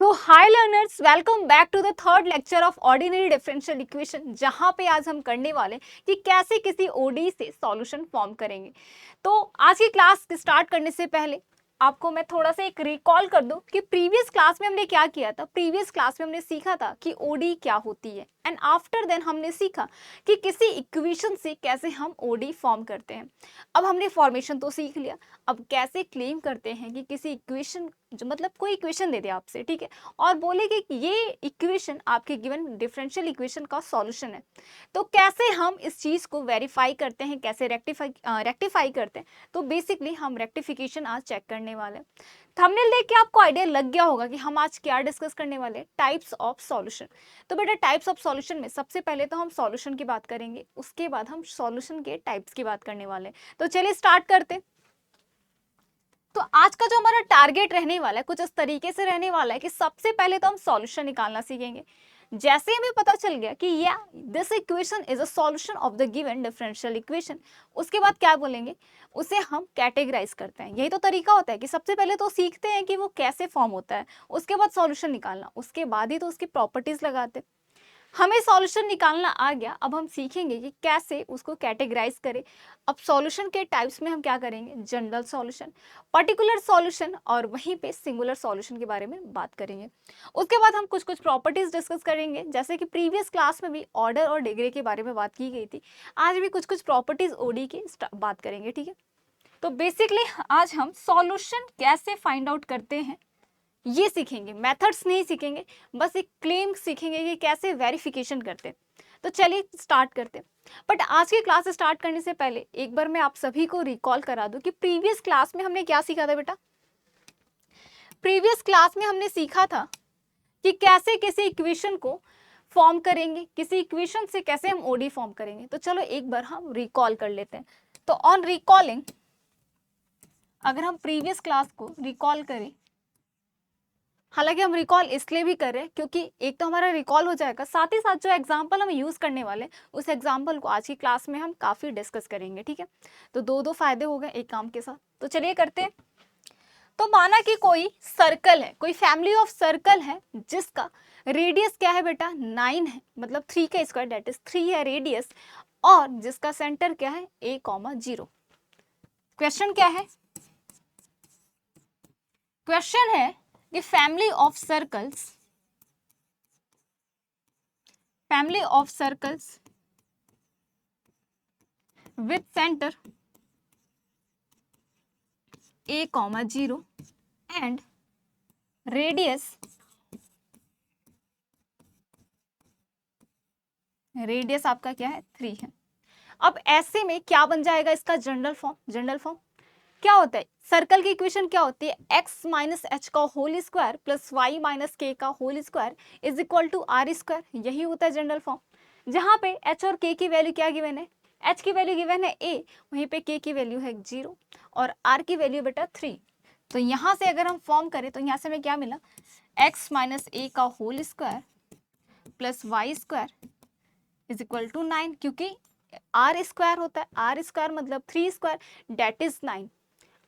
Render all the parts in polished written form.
तो hi learners, welcome back to the third lecture of ordinary differential equation, जहां पे आज हम करने वाले कि कैसे किसी ओडी से सॉल्यूशन फॉर्म करेंगे। तो आज की क्लास स्टार्ट करने से पहले आपको मैं थोड़ा सा एक रिकॉल कर दूं कि प्रीवियस क्लास में हमने क्या किया था। प्रीवियस क्लास में हमने सीखा था कि ओडी क्या होती है, एंड आफ्टर देन हमने सीखा कि किसी इक्वेशन से कैसे हम ओडी फॉर्म करते हैं। अब हमने फॉर्मेशन तो सीख लिया, अब कैसे क्लेम करते हैं कि किसी इक्वेशन, जो मतलब कोई इक्वेशन दे दे आपसे, ठीक है, और बोले कि ये इक्वेशन आपके गिवन डिफरेंशियल इक्वेशन का सॉल्यूशन है, तो कैसे हम इस चीज को वेरीफाई करते हैं, कैसे रेक्टिफाई करते हैं। तो बेसिकली हम रेक्टिफिकेशन आज चेक करने वाले हैं। थंबनेल देख के आपको आइडिया लग गया होगा कि हम आज क्या डिस्कस करने वाले हैं, टाइप्स ऑफ सॉल्यूशन। तो बेटा टाइप्स ऑफ सॉल्यूशन में सबसे पहले तो हम सॉल्यूशन की बात करेंगे, उसके बाद हम सॉल्यूशन के टाइप्स की बात करने वाले हैं। तो चलिए स्टार्ट करते हैं। तो आज का जो हमारा टारगेट रहने वाला है कुछ इस तरीके से रहने वाला है कि सबसे पहले तो हम सॉल्यूशन निकालना सीखेंगे। जैसे हमें पता चल गया कि या this equation is a solution of the given differential equation, उसके बाद क्या बोलेंगे, उसे हम कैटेगराइज करते हैं। यही तो तरीका होता है कि सबसे पहले तो सीखते हैं कि वो कैसे फॉर्म होता है, उसके बाद सॉल्यूशन निकालना, उसके बाद ही तो उसकी प्रॉपर्टीज लगाते हैं। हमें सॉल्यूशन निकालना आ गया, अब हम सीखेंगे कि कैसे उसको कैटेगराइज करें। अब सॉल्यूशन के टाइप्स में हम क्या करेंगे, जनरल सॉल्यूशन, पर्टिकुलर सॉल्यूशन, और वहीं पे सिंगुलर सॉल्यूशन के बारे में बात करेंगे। उसके बाद हम कुछ कुछ प्रॉपर्टीज डिस्कस करेंगे, जैसे कि प्रीवियस क्लास में भी ऑर्डर और डिग्री के बारे में बात की गई थी, आज भी कुछ कुछ प्रॉपर्टीज ओडी की बात करेंगे, ठीक है। तो बेसिकली आज हम सॉल्यूशन कैसे फाइंड आउट करते हैं ये सीखेंगे, मेथड्स नहीं सीखेंगे, बस एक क्लेम सीखेंगे कि कैसे वेरिफिकेशन करते हैं। तो चलिए स्टार्ट करते हैं। बट आज की क्लास स्टार्ट करने से पहले एक बार मैं आप सभी को रिकॉल करा दूं कि प्रीवियस क्लास में हमने क्या सीखा था बेटा। प्रीवियस क्लास में हमने सीखा था कि कैसे किसी इक्वेशन को फॉर्म करेंगे, किसी इक्वेशन से कैसे हम ओडी फॉर्म करेंगे। तो चलो एक बार हम रिकॉल कर लेते हैं। तो ऑन रिकॉलिंग, अगर हम प्रीवियस क्लास को रिकॉल करें, हालांकि हम रिकॉल इसलिए भी कर रहे हैं क्योंकि एक तो हमारा रिकॉल हो जाएगा, साथ ही साथ जो एग्जाम्पल हम यूज करने वाले हैं उस एग्जाम्पल को आज की क्लास में हम काफी डिस्कस करेंगे, ठीक है। तो दो दो फायदे हो गए एक काम के साथ। तो चलिए करते हैं। तो माना कि कोई सर्कल है, कोई फैमिली ऑफ सर्कल है जिसका रेडियस क्या है बेटा, 9 है, मतलब 3 का स्क्वायर, दैट इज 3 है रेडियस, और जिसका सेंटर क्या है a,0। क्वेश्चन क्या है, क्वेश्चन है कि family of circles with center a,0 and radius आपका क्या है 3 है। अब ऐसे में क्या बन जाएगा इसका जनरल फॉर्म क्या होता है, सर्कल की इक्वेशन क्या होती है, x माइनस एच का whole square plus Y minus K का whole square is equal to R square, यही होता है जनरल फॉर्म। जहां पे h और k की वैल्यू क्या गिवन है, h की वैल्यू गिवन है a, वहीं पे k की वैल्यू है 0 और r की वैल्यू बेटा 3। तो यहां से अगर हम फॉर्म करें तो यहां से हमें क्या मिला, x माइनस ए का whole square plus Y square is equal to 9, क्योंकि आर स्क्वायर होता है, आर स्क्वायर मतलब 3 स्क्वायर, डेट इज 9।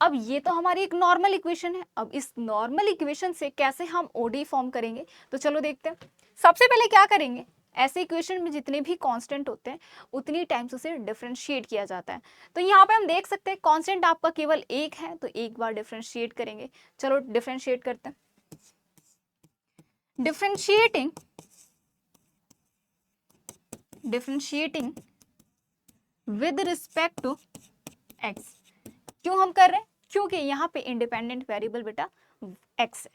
अब ये तो हमारी एक नॉर्मल इक्वेशन है, अब इस नॉर्मल इक्वेशन से कैसे हम ओडी फॉर्म करेंगे, तो चलो देखते हैं। सबसे पहले क्या करेंगे, ऐसे इक्वेशन में जितने भी कांस्टेंट होते हैं उतनी टाइम्स उसे डिफरेंशिएट किया जाता है। तो यहाँ पे हम देख सकते हैं कांस्टेंट आपका केवल एक है, तो एक बार डिफरेंशिएट करेंगे। चलो डिफरेंशिएट करते हैं। Differentiating with respect to X, क्यों हम कर रहे हैं, क्योंकि यहाँ पे इंडिपेंडेंट वेरिएबल बेटा x है।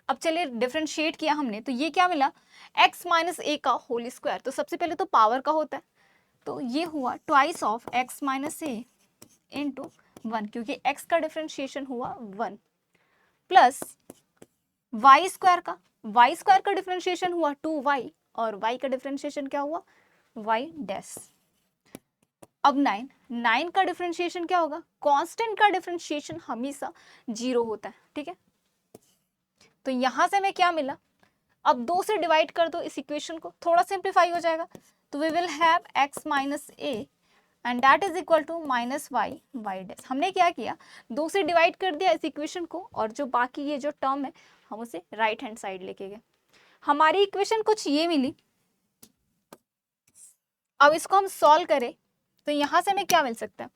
अब चलिए डिफरेंशिएट किया हमने, तो ये क्या मिला, x माइनस ए का होल स्क्वायर, तो सबसे पहले तो पावर का होता है, तो ये हुआ twice of x minus A into 1, क्योंकि x का डिफरेंशिएशन हुआ 1, प्लस y स्क्वायर का डिफरेंशिएशन हुआ 2y, और y का डिफरेंशिएशन क्या हुआ y डैश। अब 9 का डिफरेंशिएशन क्या होगा, कांस्टेंट का डिफरेंशिएशन हमेशा 0 होता है, ठीक है। तो यहां से हमें क्या मिला, अब 2 से डिवाइड कर दो इस इक्वेशन को, थोड़ा सिंप्लीफाई हो जाएगा, तो we will have x minus A and that is equal to minus Y Y dash. हमने क्या किया, 2 से डिवाइड कर दिया इस इक्वेशन को, और जो बाकी ये जो टर्म है हम उसे राइट हैंड साइड लेके गए। हमारी इक्वेशन कुछ ये मिली। अब इसको हम सॉल्व करें तो यहां से हमें क्या मिल सकता है,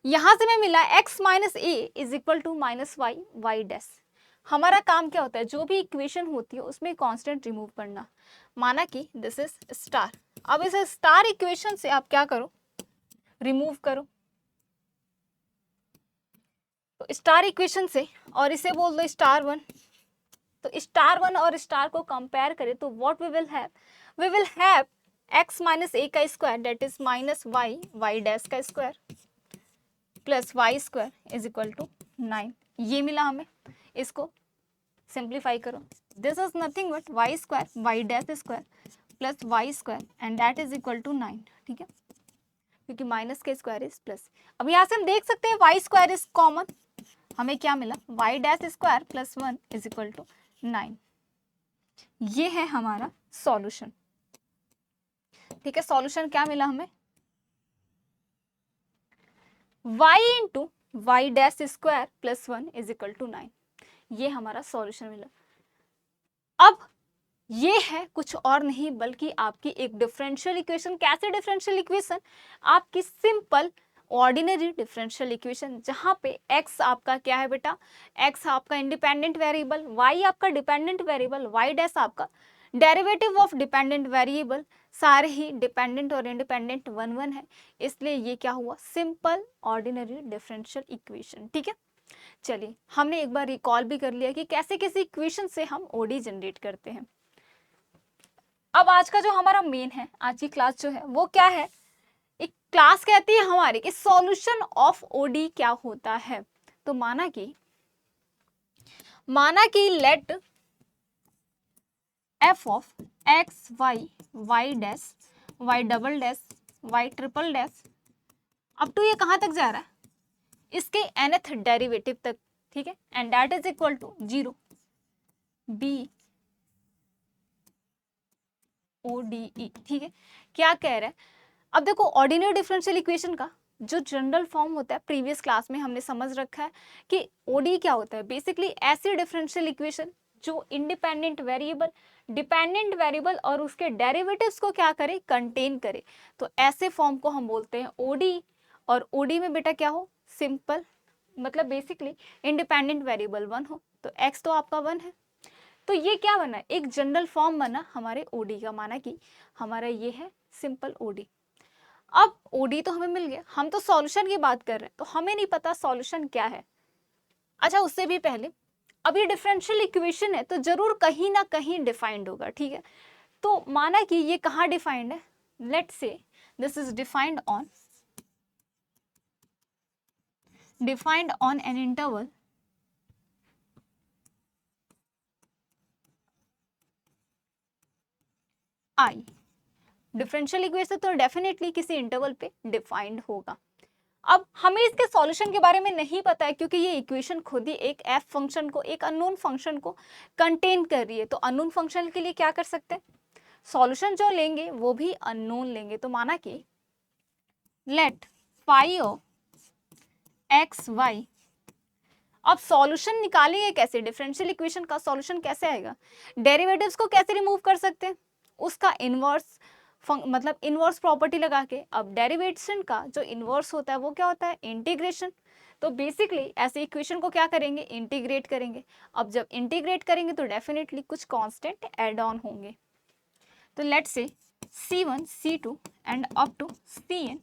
यहां से हमें मिला x minus A is equal to minus Y Y dash. हमारा काम क्या होता है, जो भी इक्वेशन होती है उसमें कांस्टेंट रिमूव करना। माना कि दिस इज स्टार। अब इस स्टार इक्वेशन से आप क्या करो, रिमूव करो। तो स्टार इक्वेशन से, और इसे बोल दो स्टार वन। तो स्टार वन और स्टार को कंपेयर करें तो what we will have x minus ए का square that is minus Y Y dash का square plus Y square is equal to 9। ये मिला हमें। इसको सिंप्लीफाई करो, this is nothing but Y square Y dash square plus Y square and that is equal to 9। ठीक है, क्योंकि minus के स्क्वायर इज प्लस। अब यहाँ से हम देख सकते हैं वाई स्क्वायर इज कॉमन, हमें क्या मिला, Y dash square plus 1 is equal to 9। ये है हमारा सॉल्यूशन। ठीक है, सॉल्यूशन क्या मिला हमें, y into Y dash square plus 1 is equal to 9। ये हमारा सॉल्यूशन मिला। अब ये है कुछ और नहीं बल्कि आपकी एक डिफरेंशियल इक्वेशन। कैसे डिफरेंशियल इक्वेशन, आपकी सिंपल ऑर्डिनरी डिफरेंशियल इक्वेशन, जहां पे x आपका क्या है बेटा, x आपका इंडिपेंडेंट वेरिएबल, y आपका डिपेंडेंट वेरिएबल, y डैश आपका डेरिवेटिव ऑफ डिपेंडेंट वेरिएबल। सारे ही डिपेंडेंट और इंडिपेंडेंट वन वन है, इसलिए ये क्या हुआ, सिंपल ऑर्डिनरी डिफरेंशियल इक्वेशन। ठीक है, चलिए हमने एक बार रिकॉल भी कर लिया कि कैसे किसी इक्वेशन से हम ओडी जनरेट करते हैं। अब आज का जो हमारा मेन है, आज की क्लास जो है वो क्या है, एक क्लास कहती है हमारी कि सॉल्यूशन ऑफ ओडी क्या होता है। तो माना कि let F of x Y Y dash Y double dash Y triple dash up to ये कहां तक जा रहा है, इसके nth डेरिवेटिव तक। ठीक है, and that is equal to 0 B O D E. ठीक है, क्या कह रहा है, अब देखो ऑर्डिनरी डिफरेंशियल इक्वेशन का जो जनरल फॉर्म होता है, प्रीवियस क्लास में हमने समझ रखा है कि ओडी क्या होता है। बेसिकली ऐसी डिफरेंशियल इक्वेशन जो इंडिपेंडेंट वेरिएबल, डिपेंडेंट वेरिएबल और उसके डेरिवेटिव्स को क्या करे, कंटेन करे। तो ऐसे फॉर्म को हम बोलते हैं ओडी। और ओडी में बेटा क्या हो, सिंपल, मतलब बेसिकली इंडिपेंडेंट वेरिएबल 1 हो। तो x तो आपका 1 है। तो ये क्या बना, एक जनरल फॉर्म बना हमारे ओडी का। माना कि हमारा ये है सिंपल ओडी। अब ओडी तो हमें मिल गया, हम तो सॉल्यूशन की बात कर रहे हैं, तो हमें नहीं पता सॉल्यूशन क्या है। अच्छा, उससे भी पहले अब ये डिफरेंशियल इक्वेशन है तो जरूर कहीं ना कहीं डिफाइंड होगा। ठीक है, तो माना कि ये कहाँ डिफाइंड है, let's say this is defined on an interval I. Differential equation तो डेफिनेटली किसी इंटरवल पे डिफाइंड होगा। अब हमें इसके सॉल्यूशन के बारे में नहीं पता है क्योंकि ये इक्वेशन खुद ही एक एफ फंक्शन को, एक अननोन फंक्शन को कंटेन कर रही है। तो अननोन फंक्शन के लिए क्या कर सकते हैं, सॉल्यूशन जो लेंगे वो भी अननोन लेंगे। तो माना कि let phi of x Y. अब सॉल्यूशन निकालेंगे कैसे, डिफरेंशियल इक्वेशन का सॉल्यूशन कैसे आएगा, डेरिवेटिव्स को कैसे रिमूव कर सकते हैं, उसका इनवर्स मतलब इनवर्स प्रॉपर्टी लगा के। अब डेरिवेशन का जो इनवर्स होता है वो क्या होता है, इंटीग्रेशन। तो बेसिकली ऐसे इक्वेशन को क्या करेंगे, इंटीग्रेट करेंगे। अब जब इंटीग्रेट करेंगे तो डेफिनेटली कुछ कांस्टेंट ऐड ऑन होंगे। तो let's say C1 C2 and up to Cn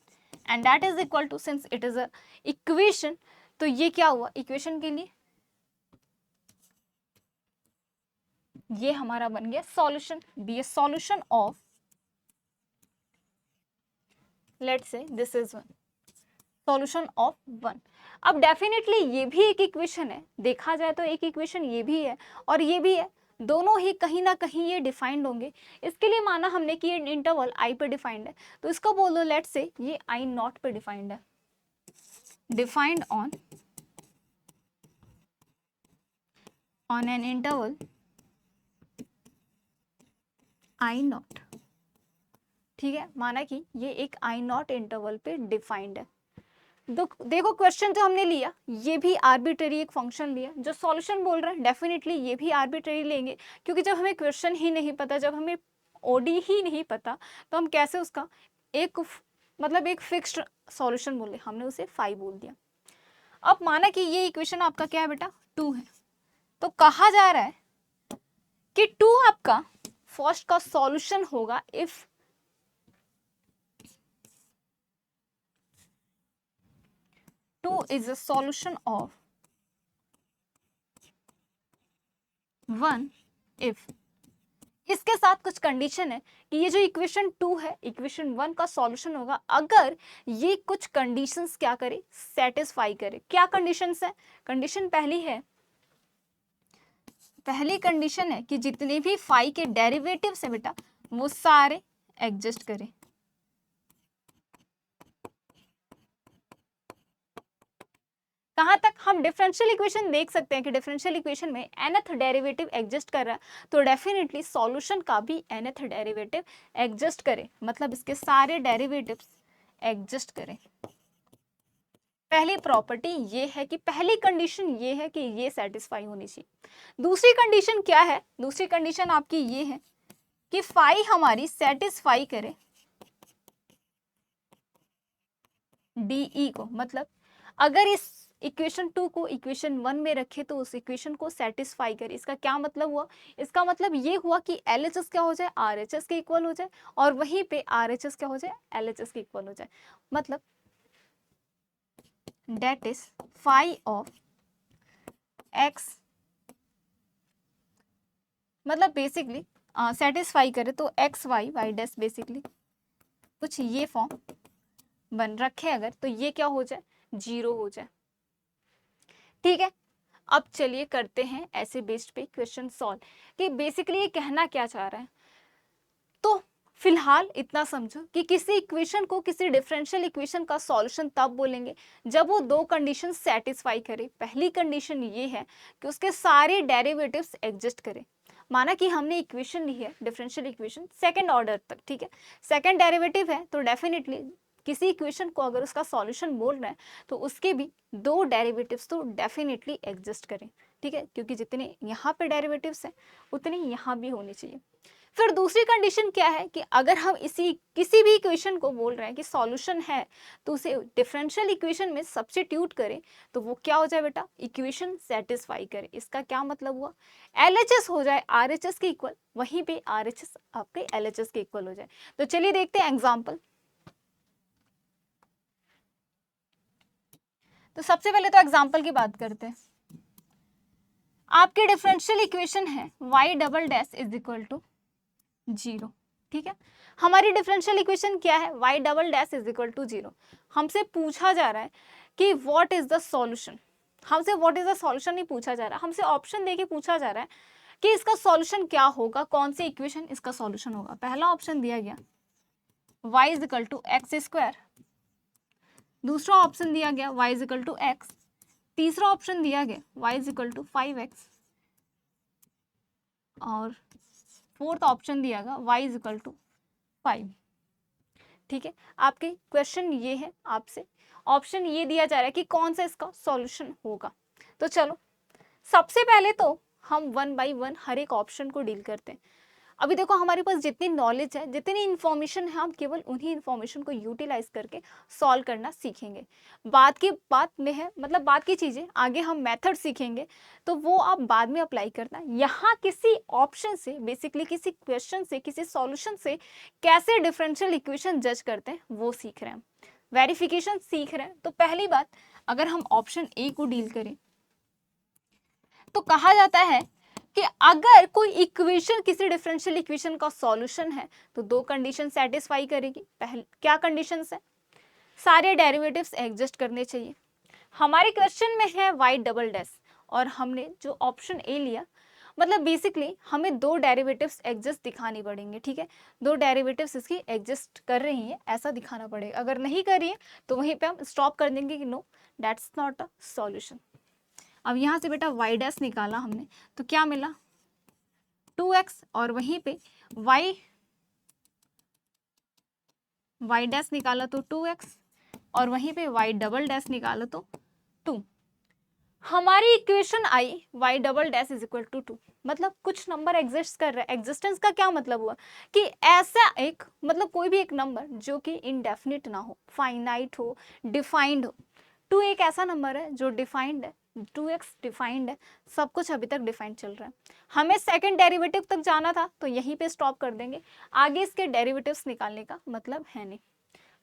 and that is equal to, since it is a equation, तो ये क्या हुआ, इक्वेशन के लिए ये हमारा बन गया solution. Be a solution of, let's say this is one, solution of 1। अब डेफिनेटली ये भी एक इक्वेशन है, देखा जाए तो एक इक्वेशन ये भी है और ये भी है, दोनों ही कहीं ना कहीं ये डिफाइंड होंगे। इसके लिए माना हमने कि ये इंटरवल आई पे डिफाइंड है, तो इसको बोल दो लेट्स से ये आई नॉट पे डिफाइंड है, defined on an interval I not. ठीक है, माना कि ये एक आई नॉट इंटरवल पे डिफाइंड है। देखो क्वेश्चन जो हमने लिया ये भी आर्बिट्रेरी एक फंक्शन लिया, जो सॉल्यूशन बोल रहे हैं डेफिनेटली ये भी आर्बिट्रेरी लेंगे, क्योंकि जब हमें क्वेश्चन ही नहीं पता, जब हमें ओडी ही नहीं पता, तो हम कैसे उसका एक मतलब एक फिक्स्ड सॉल्यूशन बोले, हमने उसे 5 बोल दिया। अब माना कि ये इक्वेशन आपका क्या है बेटा 2 है, तो कहा जा रहा है कि 2 आपका फर्स्ट का सॉल्यूशन होगा if 2 is a solution of 1 if, इसके साथ कुछ कंडीशन है कि ये जो इक्वेशन 2 है इक्वेशन 1 का सॉल्यूशन होगा अगर ये कुछ कंडीशंस क्या करे, सेटिस्फाई करे। क्या कंडीशंस है? कंडीशन पहली कंडीशन है कि जितने भी फाई के डेरिवेटिव्स है बेटा वो सारे एग्जिस्ट करें। कहाँ तक? हम डिफरेंशियल इक्वेशन देख सकते हैं कि डिफरेंशियल इक्वेशन में nth डेरिवेटिव एग्जिस्ट कर रहा है, तो डेफिनेटली सॉल्यूशन का भी nth डेरिवेटिव एग्जिस्ट करे, मतलब इसके सारे डेरिवेटिव्स एग्जिस्ट करें। पहली प्रॉपर्टी ये है कि पहली कंडीशन ये है कि ये सेटिस्फाई होनी चाहिए। दूसरी कंडीशन क्या है? दूसरी कंडीशन आपकी ये है कि फाई हमारी सेटिस्फाई करे डीई को, मतलब अगर इस इक्वेशन 2 को इक्वेशन 1 में रखे तो उस इक्वेशन को सेटिस्फाई करे। इसका क्या मतलब हुआ? इसका मतलब ये हुआ कि LHS क्या हो जाए, RHS के इक्वल हो जाए, और वहीं पे RHS क्या हो जाए, LHS के इक्वल हो जाए। मतलब that is phi of x, मतलब बेसिकली सेटिस्फाई करे तो X Y Y dash basically कुछ ये फॉर्म बन रखे अगर, तो ये क्या हो जाए, 0 हो जाए। ठीक है, अब चलिए करते हैं ऐसे बेस्ड पे क्वेश्चन सॉल्व कि बेसिकली ये कहना क्या चाह रहा है। तो फिलहाल इतना समझो कि किसी इक्वेशन को किसी डिफरेंशियल इक्वेशन का सॉल्यूशन तब बोलेंगे जब वो 2 कंडीशन सेटिस्फाई करे। पहली कंडीशन ये है कि उसके सारे डेरिवेटिव्स एग्जिस्ट करें। माना कि हमने इक्वेशन ली है डिफरेंशियल इक्वेशन सेकंड ऑर्डर तक, ठीक है, सेकंड डेरिवेटिव है, तो डेफिनेटली किसी इक्वेशन को अगर उसका सॉल्यूशन बोल रहे हैं तो उसके भी 2 डेरिवेटिव्स तो डेफिनेटली एग्जिस्ट करें। ठीक है, क्योंकि जितने यहाँ पे डेरिवेटिव्स हैं उतने यहाँ भी होने चाहिए। फिर दूसरी कंडीशन क्या है कि अगर हम किसी भी इक्वेशन को बोल रहे हैं कि सॉल्यूशन है तो उसे डिफरेंशियल इक्वेशन में सब्स्टिट्यूट करें तो वो क्या हो जाए बेटा, इक्वेशन सेटिस्फाई करे। इसका क्या मतलब हुआ, LHS हो जाए RHS के इक्वल, वहीं पे RHS आपके LHS के इक्वल हो जाए। तो चलिए देखते हैं एग्जाम्पल। तो सबसे पहले तो एग्जाम्पल की बात करते हैं। आपकी डिफरेंशियल इक्वेशन है y double dash is equal to 0। ठीक है, हमारी डिफरेंशियल इक्वेशन क्या है, y double dash is equal to 0। हमसे पूछा जा रहा है कि व्हाट इज द सॉल्यूशन। हमसे व्हाट इज द सॉल्यूशन नहीं पूछा जा रहा, हमसे ऑप्शन देके पूछा जा रहा है कि इसका सॉल्यूशन क्या होगा, कौन सी इक्वेशन इसका सॉल्यूशन होगा। पहला ऑप्शन दिया गया y is equal to X square, दूसरा ऑप्शन दिया गया y is equal to X, तीसरा ऑप्शन दिया गया y is equal to 5x, और फोर्थ ऑप्शन दिया गया y इज इक्वल टू 5। ठीक है, आपके क्वेश्चन ये है, आपसे ऑप्शन ये दिया जा रहा है कि कौन सा इसका सॉल्यूशन होगा। तो चलो सबसे पहले तो हम 1 बाय 1 हर एक ऑप्शन को डील करते हैं। अभी देखो हमारे पास जितनी नॉलेज है, जितनी इन्फॉर्मेशन है, हम केवल उन्हीं इन्फॉर्मेशन को यूटिलाइज करके सॉल्व करना सीखेंगे। बात में है, मतलब बात की चीज़ें आगे हम मेथड सीखेंगे तो वो आप बाद में अप्लाई करना। यहाँ किसी ऑप्शन से बेसिकली किसी क्वेश्चन से किसी सॉल्यूशन से कैसे डिफरेंशियल इक्वेशन जज करते हैं वो सीख रहे हैं, वेरिफिकेशन सीख रहे हैं। तो पहली बात, अगर हम ऑप्शन ए को डील करें तो कहा जाता है कि अगर कोई इक्वेशन किसी डिफरेंशियल इक्वेशन का सॉल्यूशन है तो 2 कंडीशन सेटिस्फाई करेगी। पहले क्या कंडीशंस है, सारे डेरिवेटिव्स एग्जिस्ट करने चाहिए। हमारे क्वेश्चन में है y डबल डैश, और हमने जो ऑप्शन ए लिया, मतलब बेसिकली हमें 2 डेरिवेटिव्स एग्जिस्ट दिखानी पड़ेंगे। ठीक है, 2 डेरिवेटिव्स इसकी एग्जिस्ट कर रही हैं ऐसा दिखाना पड़ेगा। अगर नहीं कर रही है तो वहीं पे हम स्टॉप कर देंगे कि no that's not a solution. अब यहाँ से बेटा y डैश निकाला हमने तो क्या मिला 2x, और वहीं पे y y डैश निकाला तो 2x और वहीं पे y डबल डैश निकाला तो 2। हमारी इक्वेशन आई y double dash is equal to 2, मतलब कुछ नंबर एग्जिस्ट कर रहा है। एग्जिस्टेंस का क्या मतलब हुआ कि ऐसा एक, मतलब कोई भी एक नंबर जो कि इनडेफिनिट ना हो, फाइनाइट हो, डिफाइंड हो। 2 एक ऐसा नंबर है जो डिफाइंड है, 2x डिफाइंड है, सब कुछ अभी तक डिफाइंड चल रहा है। हमें सेकंड डेरिवेटिव तक जाना था तो यहीं पे स्टॉप कर देंगे, आगे इसके डेरिवेटिव्स निकालने का मतलब है नहीं।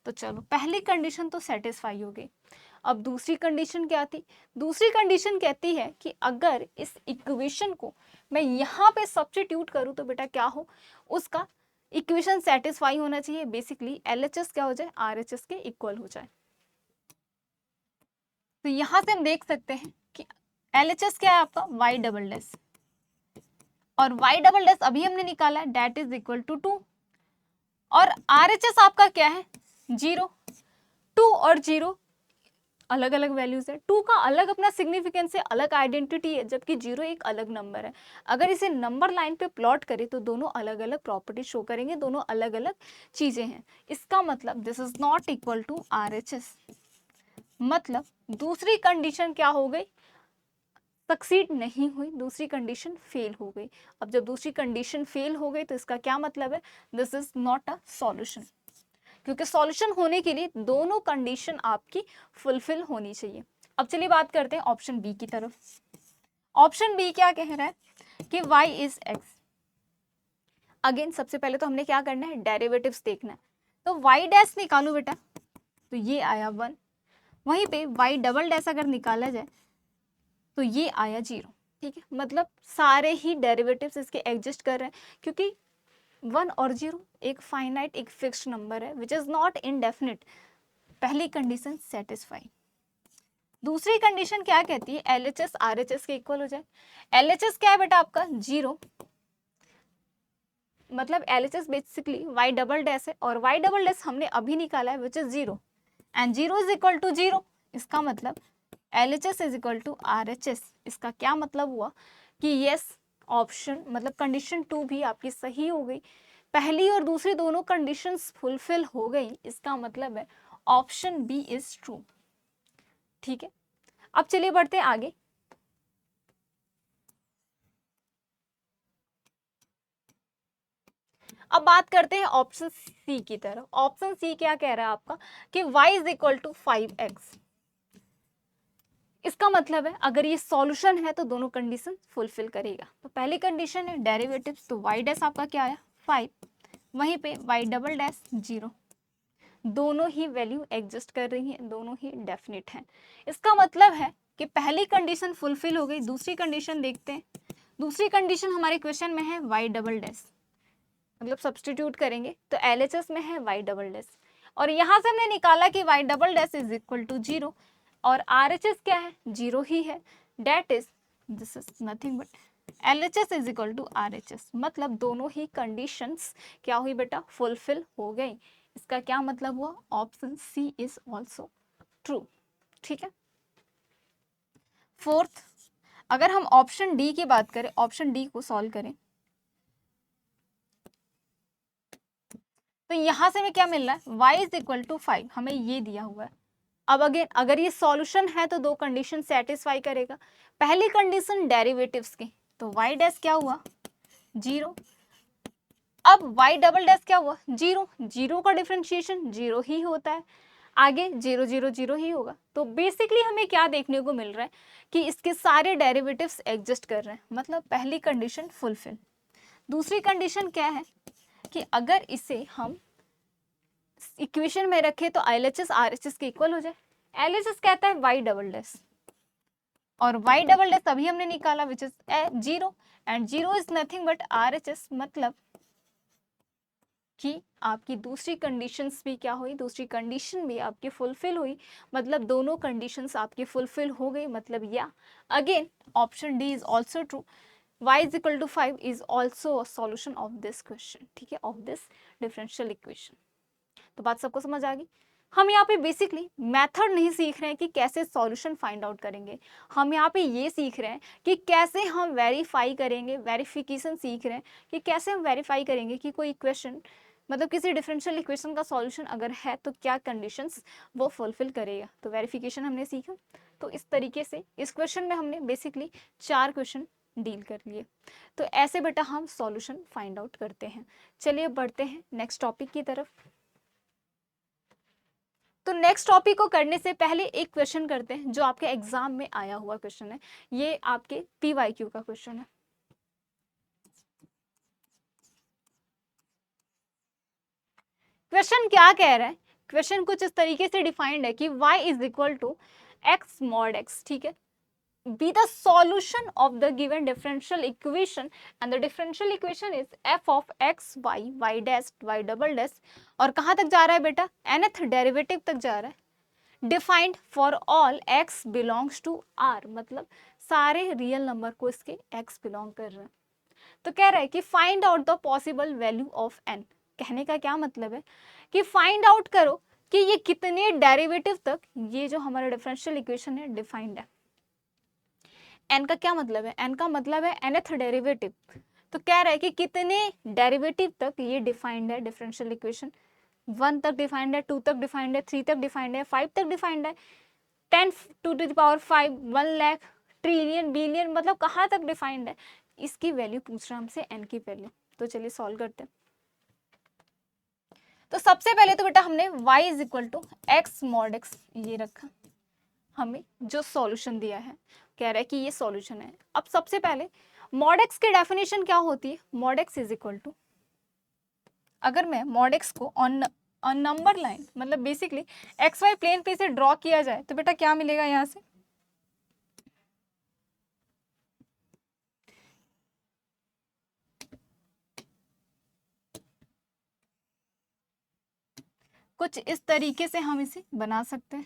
तो चलो पहली कंडीशन तो सेटिस्फाई हो गई। अब दूसरी कंडीशन क्या थी? दूसरी कंडीशन कहती है कि अगर इस इक्वेशन को मैं यहाँ पे सब्स्टिट्यूट करूँ तो बेटा क्या हो, उसका इक्वेशन सेटिस्फाई होना चाहिए, बेसिकली LHS क्या हो जाए, RHS के इक्वल हो जाए। तो यहां से हम देख सकते हैं कि LHS क्या है आपका, y डबल डैश, और y डबल डैश अभी हमने निकाला है, डेट इज इक्वल टू 2, और RHS आपका क्या है, 0। 2 और 0 अलग अलग वैल्यूज है, 2 का अलग अपना सिग्निफिकेंस है, अलग आइडेंटिटी है, जबकि 0 एक अलग नंबर है। अगर इसे नंबर लाइन पे प्लॉट करें तो दोनों अलग अलग प्रॉपर्टी शो करेंगे, दोनों अलग अलग चीजें हैं। इसका मतलब this is not equal to RHS, मतलब दूसरी कंडीशन क्या हो गई, सक्सीड नहीं हुई, दूसरी कंडीशन फेल हो गई। अब जब दूसरी कंडीशन फेल हो गई तो इसका क्या मतलब है, this is not a solution, क्योंकि सॉल्यूशन होने के लिए दोनों कंडीशन आपकी फुलफिल होनी चाहिए। अब चलिए बात करते हैं ऑप्शन बी की तरफ। ऑप्शन बी क्या कह रहा है कि y इज x। अगेन सबसे पहले तो हमने क्या करना है, डेरिवेटिव्स देखना है। तो y डैश निकालो बेटा, तो ये आया 1, वहीं पे y डबल डैश अगर निकाला जाए तो ये आया 0। ठीक है, मतलब सारे ही डेरिवेटिव्स इसके एग्जिस्ट कर रहे हैं, क्योंकि 1 और 0 एक फाइनाइट, एक फिक्स्ड नंबर है विच इज नॉट इनडेफिनिट। पहली कंडीशन सेटिस्फाई। दूसरी कंडीशन क्या कहती है, LHS RHS के इक्वल हो जाए। LHS क्या है बेटा आपका, 0, मतलब LHS basically y double dash है, और y डबल डैश हमने अभी निकाला है which is 0, and 0 is equal to 0। इसका मतलब LHS is equal to RHS। इसका क्या मतलब हुआ कि यस, ऑप्शन मतलब कंडीशन 2 भी आपकी सही हो गई, पहली और दूसरी दोनों कंडीशंस फुलफिल हो गई। इसका मतलब है ऑप्शन बी इज ट्रू। ठीक है, अब चलिए बढ़ते हैं आगे। अब बात करते हैं ऑप्शन सी की तरफ। ऑप्शन सी क्या कह रहा है आपका कि y is equal to 5x। इसका मतलब है अगर ये सॉल्यूशन है तो दोनों कंडीशन फुलफिल करेगा। तो पहली कंडीशन है डेरिवेटिव्स, तो y डैश आपका क्या आया 5, वहीं पे y डबल डैश 0, दोनों ही वैल्यू एग्जिस्ट कर रही हैं, दोनों ही डेफिनिट हैं। इसका मतलब है कि पहली कंडीशन फुलफिल हो गई। दूसरी कंडीशन देखते हैं। दूसरी कंडीशन हमारे क्वेश्चन में है y डबल डैश, मतलब सब्सटीट्यूट करेंगे तो LHS में है y डबल डैश, और यहाँ से हमने निकाला कि y double dash is equal to 0, और RHS क्या है, 0 ही है। That is this is nothing but LHS is equal to RHS, मतलब दोनों ही कंडीशंस क्या हुई बेटा, फुलफिल हो गई। इसका क्या मतलब हुआ, option C is also true. ठीक है, फोर्थ, अगर हम ऑप्शन डी की बात करें, ऑप्शन डी को सॉल्व करें तो यहां से हमें क्या मिल रहा है, y इज इक्वल टू 5, हमें ये दिया हुआ है। अब अगेन अगर ये सॉल्यूशन है तो दो कंडीशन सेटिस्फाई करेगा। पहली कंडीशन डेरिवेटिव्स की, तो y डैश क्या हुआ 0, अब y डबल डैश क्या हुआ 0, 0 का डिफरेंशिएशन 0 ही होता है, आगे 0 0 0 ही होगा। तो बेसिकली हमें क्या देखने को मिल रहा है कि इसके सारे डेरिवेटिव्स एग्जिस्ट कर रहे हैं, मतलब पहली कंडीशन फुलफिल। दूसरी कंडीशन क्या है कि अगर इसे हम इक्वेशन में रखे तो LHS RHS के इक्वल हो जाए। LHS कहता है y डबल डैश, और y डबल डैश अभी हमने निकाला विच is 0, and 0 is nothing but RHS, मतलब कि आपकी दूसरी कंडीशंस भी क्या हुई, दूसरी कंडीशन भी आपकी फुलफिल हुई, मतलब दोनों कंडीशंस आपकी फुलफिल हो गई। मतलब या again option D is also true, y is equal to 5 is also a solution of this question. ठीक है, ऑफ दिस डिफरेंशियल इक्वेशन। तो बात सबको समझ आ गई। हम यहाँ पे बेसिकली मेथड नहीं सीख रहे हैं कि कैसे सॉल्यूशन फाइंड आउट करेंगे, हम यहाँ पे ये सीख रहे हैं कि कैसे हम वेरीफाई करेंगे, वेरिफिकेशन सीख रहे हैं कि कैसे हम वेरीफाई करेंगे कि कोई इक्वेशन मतलब किसी डिफरेंशियल इक्वेशन का सॉल्यूशन अगर है तो क्या कंडीशंस वो फुलफिल करेगा। तो वेरिफिकेशन हमने सीखा। तो इस तरीके से इस क्वेश्चन में हमने बेसिकली 4 क्वेश्चन डील कर लिए। तो ऐसे बेटा हम सॉल्यूशन फाइंड आउट करते हैं। चलिए बढ़ते हैं नेक्स्ट टॉपिक की तरफ। तो नेक्स्ट टॉपिक को करने से पहले एक क्वेश्चन करते हैं जो आपके एग्जाम में आया हुआ क्वेश्चन है। ये आपके PYQ का क्वेश्चन है। क्वेश्चन क्या कह रहा है? क्वेश्चन कुछ इस तरीके से डिफाइंड है कि y is equal to x mod x, ठीक है, be the solution of the given differential equation and the differential equation is f of x y y dash y double dash, और कहाँ तक जा रहा है बेटा? nth डेरिवेटिव तक जा रहा है। Defined for all x belongs to r, मतलब सारे रियल नंबर को इसके x बिलोंग कर रहे हैं। तो कह रहा है कि find out the possible value of n। कहने का क्या मतलब है कि फाइंड आउट करो कि ये कितने डेरिवेटिव तक ये जो हमारा डिफरेंशियल इक्वेशन है डिफाइंड है। n का क्या मतलब है? n का मतलब है nth डेरिवेटिव। तो कह रहा है कि कितने डेरिवेटिव तक ये डिफाइंड है डिफरेंशियल इक्वेशन। 1 तक डिफाइंड है, 2 तक डिफाइंड है, 3 तक डिफाइंड है, 5 तक डिफाइंड है, 10 to the power 5, 1 lakh, trillion, billion, मतलब कहाँ तक डिफाइंड है। इसकी वैल्यू पूछ रहा है हमसे, n की वैल्यू। तो चलिए सॉल्व करते हैं। तो सबसे पहले तो बेटा हमने y is equal to X mod X ये रखा। हमें जो सॉल्यूशन दिया है कह रहा है कि ये सॉल्यूशन है। अब सबसे पहले मॉड एक्स की डेफिनेशन क्या होती है? Mod X is equal to, अगर मैं मॉड एक्स को ऑन नंबर लाइन मतलब बेसिकली एक्स वाई प्लेन पे से ड्रॉ किया जाए तो बेटा क्या मिलेगा यहाँ से? कुछ इस तरीके से हम इसे बना सकते हैं।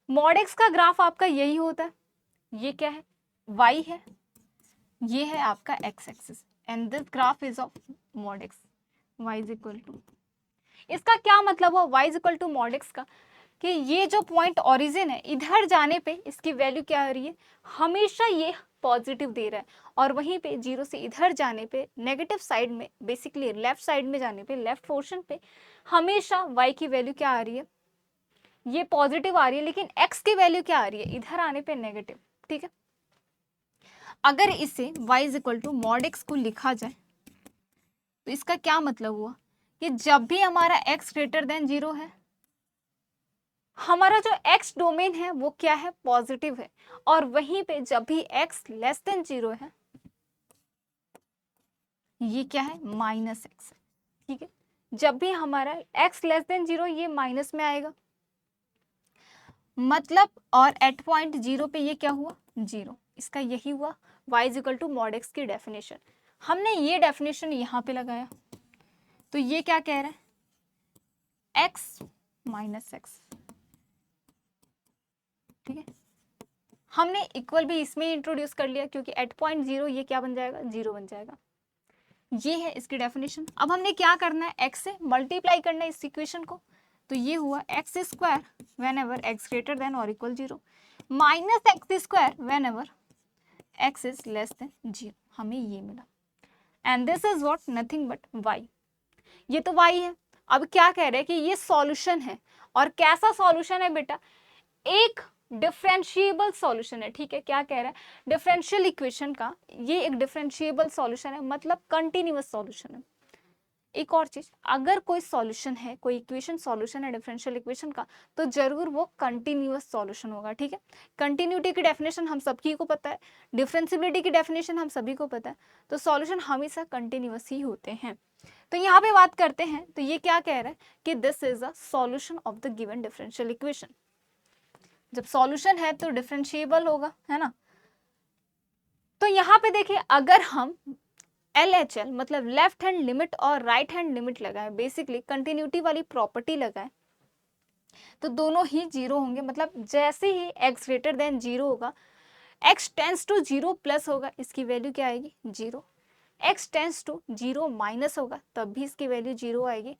मॉड एक्स का ग्राफ आपका यही होता है। ये क्या है? y है, ये है आपका x axis, and this graph is of mod x। y is equal to, इसका क्या मतलब हुआ y is equal to mod x का? कि ये जो पॉइंट ओरिजिन है इधर जाने पे इसकी वैल्यू क्या आ रही है? हमेशा ये पॉजिटिव दे रहा है, और वहीं पे जीरो से इधर जाने पे नेगेटिव साइड में, बेसिकली लेफ्ट साइड में जाने पे, लेफ्ट पोर्शन पे हमेशा y की वैल्यू क्या आ रही है? ये पॉजिटिव आ रही है, लेकिन x की वैल्यू क्या आ रही है? इधर आने पे नेगेटिव, ठीक है। अगर इसे y is equal to mod x को लिखा जाए तो इसका क्या मतलब हुआ कि जब भी हमारा x ग्रेटर देन 0 है, हमारा जो x डोमेन है वो क्या है? पॉजिटिव है, और वहीं पे जब भी x लेस देन 0 है ये क्या है? माइनस x, ठीक है। जब भी हमारा x लेस देन 0 ये माइनस में आएगा, मतलब, और एट पॉइंट 0 पे ये क्या हुआ? 0। इसका यही हुआ y is equal to mod x की डेफिनेशन। हमने ये डेफिनेशन यहाँ पे लगाया तो ये क्या कह रहा है? x माइनस एक्स, ठीक है। हमने इक्वल भी इसमें इंट्रोड्यूस कर लिया क्योंकि एट पॉइंट 0 ये क्या बन जाएगा? 0 बन जाएगा। ये है इसकी डेफिनेशन। अब हमने क्या करना है? x से मल्टीप्लाई करना है इस इक्वेशन को। तो ये हुआ X square whenever X greater than or equal 0 minus X square whenever X is less than 0। हमें ये मिला, and this is what? Nothing but y। ये तो y है। अब क्या कह रहे हैं कि ये सॉल्यूशन है, और कैसा सॉल्यूशन है बेटा? एक डिफरेंशिएबल सॉल्यूशन है, ठीक है। क्या कह रहा है? डिफरेंशियल इक्वेशन का ये एक डिफरेंशिएबल सॉल्यूशन है, मतलब कंटिन्यूअस सॉल्यूशन है। एक और चीज, अगर कोई सॉल्यूशन है, कोई इक्वेशन सॉल्यूशन है डिफरेंशियल इक्वेशन का, तो जरूर वो कंटिन्यूअस सॉल्यूशन होगा, ठीक है। कंटिन्यूटी की डेफिनेशन हम सभी को पता है, डिफरेंशिबिलिटी की डेफिनेशन हम सभी को पता है, तो सॉल्यूशन हमेशा कंटिन्यूअस ही होते हैं। तो यहाँ पे बात करते हैं, तो ये क्या कह रहा है कि this is a solution of the given differential equation. जब सॉल्यूशन है तो डिफरेंशिएबल होगा, है ना। तो यहाँ पे देखिए, अगर हम LHL मतलब लेफ्ट हैंड लिमिट और राइट हैंड लिमिट लगाए, बेसिकली कंटिन्यूटी वाली प्रॉपर्टी लगाए, तो दोनों ही 0 होंगे। मतलब जैसे ही x ग्रेटर देन 0 होगा, x टेंस टू 0 प्लस होगा, इसकी वैल्यू क्या आएगी? 0। x टेंस टू 0 माइनस होगा, तब भी इसकी वैल्यू 0 आएगी,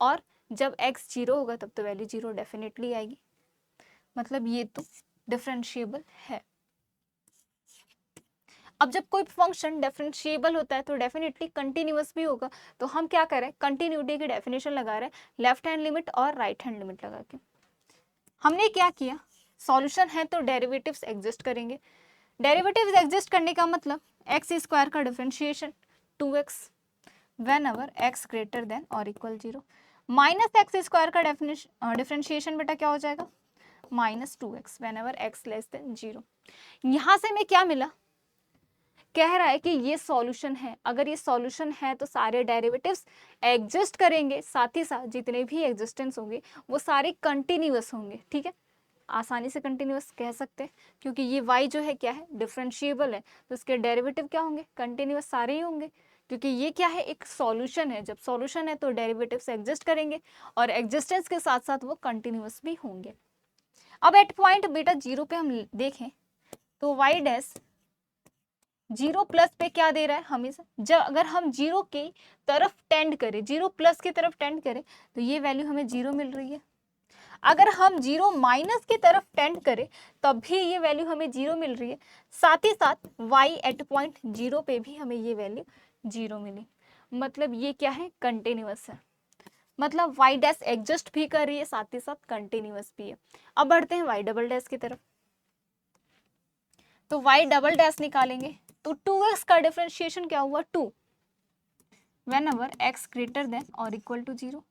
और जब x 0 होगा तब तो वैल्यू 0 डेफिनेटली आएगी। मतलब ये तो डिफरेंशिएबल है। अब जब कोई फंक्शन डिफरेंशिएबल होता है तो डेफिनेटली कंटिन्यूअस भी होगा। तो हम क्या करें, कंटिन्यूटी की डेफिनेशन लगा रहे हैं लेफ्ट हैंड लिमिट और राइट हैंड लिमिट लगा के। हमने क्या किया, सॉल्यूशन है तो डेरिवेटिव्स एग्जिस्ट करेंगे। डेरिवेटिव्स एग्जिस्ट करने का मतलब एक्स स्क्वायर का differentiation 2x when ever X greater than or equal 0, minus X square का डिफरेंशिएशन बेटा क्या हो जाएगा, -2x when ever x less than 0। यहाँ से हमें क्या मिला, कह रहा है कि ये सॉल्यूशन है। अगर ये सॉल्यूशन है तो सारे डेरिवेटिव्स एग्जिस्ट करेंगे, साथ ही साथ जितने भी एग्जिस्टेंस होंगे वो सारे कंटिन्यूअस होंगे। ठीक है, आसानी से कंटिन्यूअस कह सकते हैं क्योंकि ये y जो है क्या है, डिफरेंशिएबल है, तो इसके डेरिवेटिव क्या होंगे, कंटिन्यूअस सारे ही होंगे। क्योंकि ये क्या है, एक सॉल्यूशन है। जब सॉल्यूशन है तो डेरिवेटिव्स एग्जिस्ट करेंगे और एग्जिस्टेंस के साथ साथ वो कंटिन्यूअस भी होंगे। अब एट पॉइंट बेटा 0 पे हम देखें तो y डैश 0 प्लस पे क्या दे रहा है हमेशा, जब अगर हम 0 की तरफ टेंड करें, 0 प्लस की तरफ टेंड करें तो ये वैल्यू हमें 0 मिल रही है। अगर हम 0 माइनस की तरफ टेंड करें तब भी ये वैल्यू हमें 0 मिल रही है। साथ ही साथ y एट पॉइंट 0 पे भी हमें ये वैल्यू 0 मिली। मतलब ये क्या है, कंटिन्यूअस है। मतलब y डैश एग्जिस्ट भी कर रही है, साथ ही साथ कंटिन्यूअस भी है। अब बढ़ते हैं y डबल डैश की तरफ। तो y डबल डैश निकालेंगे तो 2x का डिफरेंशिएशन क्या हुआ, 2 when ever x greater than or equal to 0,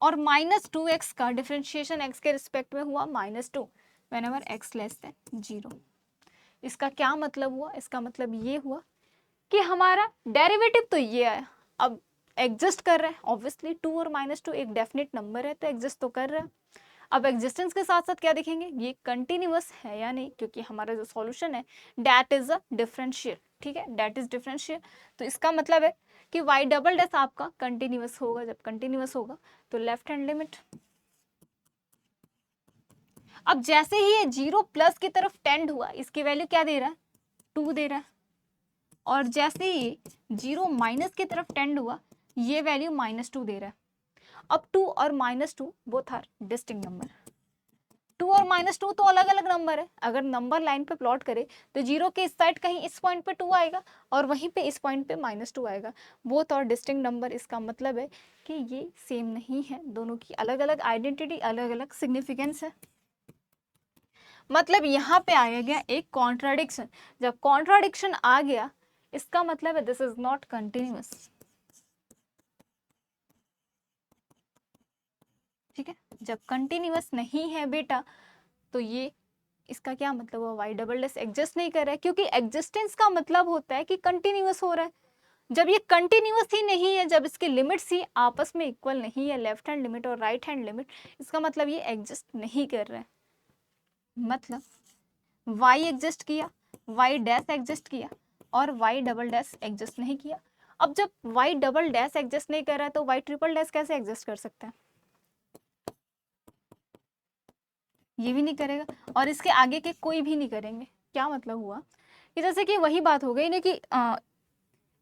और -2x का डिफरेंशिएशन x के रिस्पेक्ट में हुआ -2 when ever x less than 0। इसका क्या मतलब हुआ, इसका मतलब ये हुआ कि हमारा डेरिवेटिव तो ये आया, अब एग्जिस्ट कर रहा है। ऑब्वियसली 2 और -2 एक डेफिनेट नंबर है तो एग्जिस्ट तो कर रहा है। अब एग्जिस्टेंस के साथ साथ क्या देखेंगे, ये कंटिन्यूअस है या नहीं, क्योंकि हमारा जो सॉल्यूशन है दैट इज अ डिफरेंशियल। ठीक है, दैट इज डिफरेंशियल, तो इसका मतलब है कि y डबल डैश आपका कंटिन्यूअस होगा। जब कंटिन्यूअस होगा तो लेफ्ट हैंड लिमिट, अब जैसे ही ये 0 प्लस की तरफ टेंड हुआ, इसकी वैल्यू क्या दे रहा है, 2 दे रहा है, और जैसे ही 0 माइनस की तरफ टेंड हुआ ये वैल्यू -2 दे रहा है। अब 2 और -2 बोथ आर डिस्टिंक्ट नंबर, 2 और -2 तो अलग अलग नंबर है। अगर नंबर लाइन पे प्लॉट करे तो 0 के इस साइड कहीं इस पॉइंट पे 2 आएगा और वहीं पे इस पॉइंट पे -2 आएगा, बोथ और डिस्टिंक्ट नंबर। इसका मतलब है कि ये सेम नहीं है, दोनों की अलग अलग आइडेंटिटी, अलग अलग सिग्निफिकेंस है। मतलब यहाँ पे आया गया एक कॉन्ट्राडिक्शन। जब कॉन्ट्राडिक्शन आ गया इसका मतलब है दिस इज नॉट कंटिन्यूअस। ठीक है, जब कंटिन्यूअस नहीं है बेटा तो ये, इसका क्या मतलब हुआ, वाई डबल डैश एग्जिस्ट नहीं कर रहा है, क्योंकि एग्जिस्टेंस का मतलब होता है कि कंटिन्यूअस हो रहा है। जब ये कंटिन्यूअस ही नहीं है, जब इसके लिमिट्स ही आपस में इक्वल नहीं है, लेफ्ट हैंड लिमिट और राइट हैंड लिमिट, इसका मतलब ये एग्जिस्ट नहीं कर रहा है। मतलब y एग्जिस्ट किया, y डैश एग्जिस्ट किया और y डबल डैश एग्जिस्ट नहीं किया। अब जब y डबल डैश एग्जिस्ट नहीं कर रहा है तो y ट्रिपल डैश कैसे एग्जिस्ट कर सकता है, ये भी नहीं करेगा और इसके आगे के कोई भी नहीं करेंगे। क्या मतलब हुआ कि जैसे कि वही बात हो गई ना कि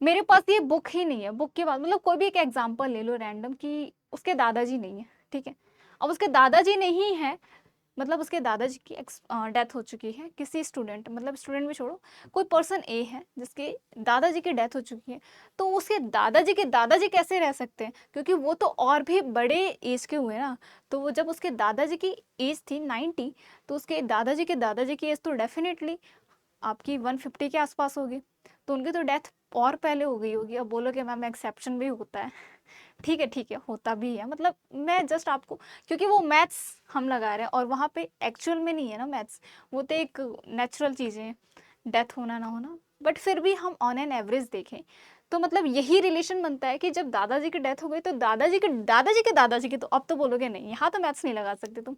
मेरे पास ये बुक ही नहीं है, बुक के बाद मतलब कोई भी एक एग्जांपल ले लो रैंडम कि उसके दादाजी नहीं है। ठीक है, अब उसके दादाजी नहीं है, मतलब उसके दादाजी की डेथ हो चुकी है, किसी स्टूडेंट, मतलब स्टूडेंट भी छोड़ो, कोई पर्सन ए है जिसके दादाजी की डेथ हो चुकी है, तो उसके दादाजी के दादाजी कैसे रह सकते हैं, क्योंकि वो तो और भी बड़े एज के हुए ना। तो वो जब उसके दादाजी की एज थी 90, तो उसके दादाजी की एज तो डेफिनेटली आपकी 150 के आसपास होगी, तो उनकी तो डेथ और पहले हो गई होगी। अब बोलोगे मैम एक्सेप्शन भी होता है, ठीक है होता भी है, मतलब मैं जस्ट आपको, क्योंकि वो मैथ्स हम लगा रहे हैं और वहाँ पे एक्चुअल में नहीं है ना मैथ्स, वो तो एक नेचुरल चीज़ें हैं, डेथ होना ना होना, बट फिर भी हम ऑन एन एवरेज देखें तो मतलब यही रिलेशन बनता है कि जब दादाजी की डेथ हो गई तो दादाजी के, तो अब तो बोलोगे नहीं, यहाँ तो मैथ्स नहीं लगा सकते तुम,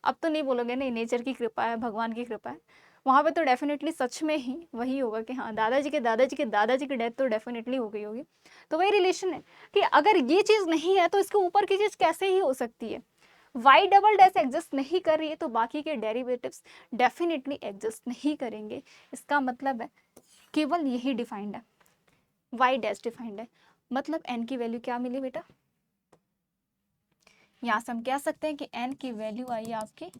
अब तो नहीं बोलोगे नहीं नेचर की कृपा है, भगवान की कृपा है, वहाँ पे तो डेफिनेटली सच में ही वही होगा कि हाँ दादाजी की डेथ तो डेफिनेटली हो गई होगी। तो वही रिलेशन है कि अगर ये चीज़ नहीं है तो इसके ऊपर की चीज़ कैसे ही हो सकती है। वाई डबल डैश एग्जिस्ट नहीं कर रही है तो बाकी के डेरिवेटिव्स डेफिनेटली एग्जिस्ट नहीं करेंगे। इसका मतलब है केवल यही डिफाइंड है, वाई डैश डिफाइंड है, मतलब एन की वैल्यू क्या मिली बेटा, यहाँ से हम कह सकते हैं कि एन की वैल्यू आई आपकी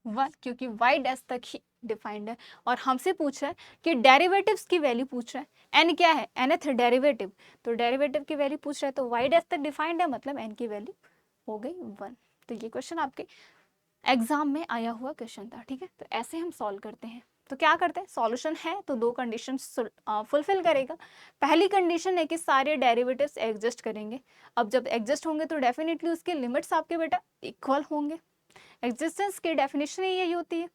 1, क्योंकि y डैश तक ही डिफाइंड है और हमसे पूछ रहा है कि डेरिवेटिव्स की वैल्यू पूछ रहा है। n क्या है, nth डेरिवेटिव, तो डेरिवेटिव की वैल्यू पूछ रहा है, तो y डैश तक डिफाइंड है, मतलब n की वैल्यू हो गई 1। तो ये क्वेश्चन आपके एग्जाम में आया हुआ क्वेश्चन था, ठीक है। तो ऐसे हम सॉल्व करते हैं। तो क्या करते हैं, सॉल्यूशन है तो दो कंडीशन फुलफिल करेगा। पहली कंडीशन है कि सारे डेरिवेटिव्स एग्जिस्ट करेंगे। अब जब एग्जिस्ट होंगे तो डेफिनेटली उसके लिमिट्स आपके बेटा इक्वल होंगे। एग्जिस्टेंस की डेफिनेशन ही यही होती है।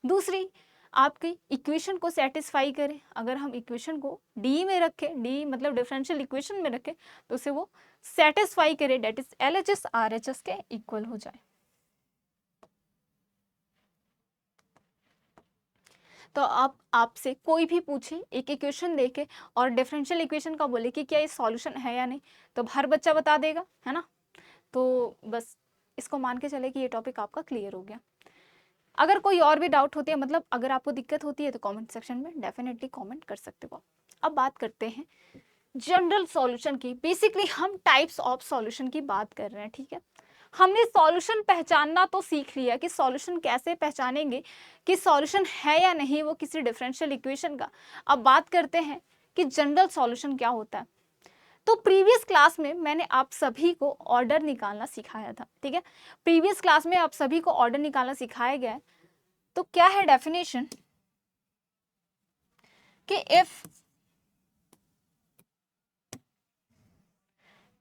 दूसरी, आपकी इक्वेशन को सेटिस्फाई करें। अगर हम इक्वेशन को डी में रखें, डी मतलब डिफरेंशियल इक्वेशन में रखें, तो उसे वो सेटिस्फाई करे, डेट इज LHS RHS के इक्वल हो जाए। तो आप आपसे कोई भी पूछे एक इक्वेशन देके और डिफरेंशियल इक्वेशन का बोले कि क्या ये सॉल्यूशन है या नहीं, तो हर बच्चा बता देगा, है ना। तो बस इसको मान के चले कि ये टॉपिक आपका क्लियर हो गया। अगर कोई और भी डाउट होती है, मतलब अगर आपको दिक्कत होती है, तो कमेंट सेक्शन में डेफिनेटली कमेंट कर सकते हो। अब बात करते हैं जनरल सॉल्यूशन की। बेसिकली हम टाइप्स ऑफ सॉल्यूशन की बात कर रहे हैं, ठीक है। हमने सॉल्यूशन पहचानना तो सीख लिया कि सॉल्यूशन कैसे पहचानेंगे कि सॉल्यूशन है या नहीं वो किसी डिफरेंशियल इक्वेशन का। अब बात करते हैं कि जनरल सॉल्यूशन क्या होता है। तो प्रीवियस क्लास में मैंने आप सभी को ऑर्डर निकालना सिखाया था, ठीक है। प्रीवियस क्लास में आप सभी को ऑर्डर निकालना सिखाया गया है। तो क्या है डेफिनेशन कि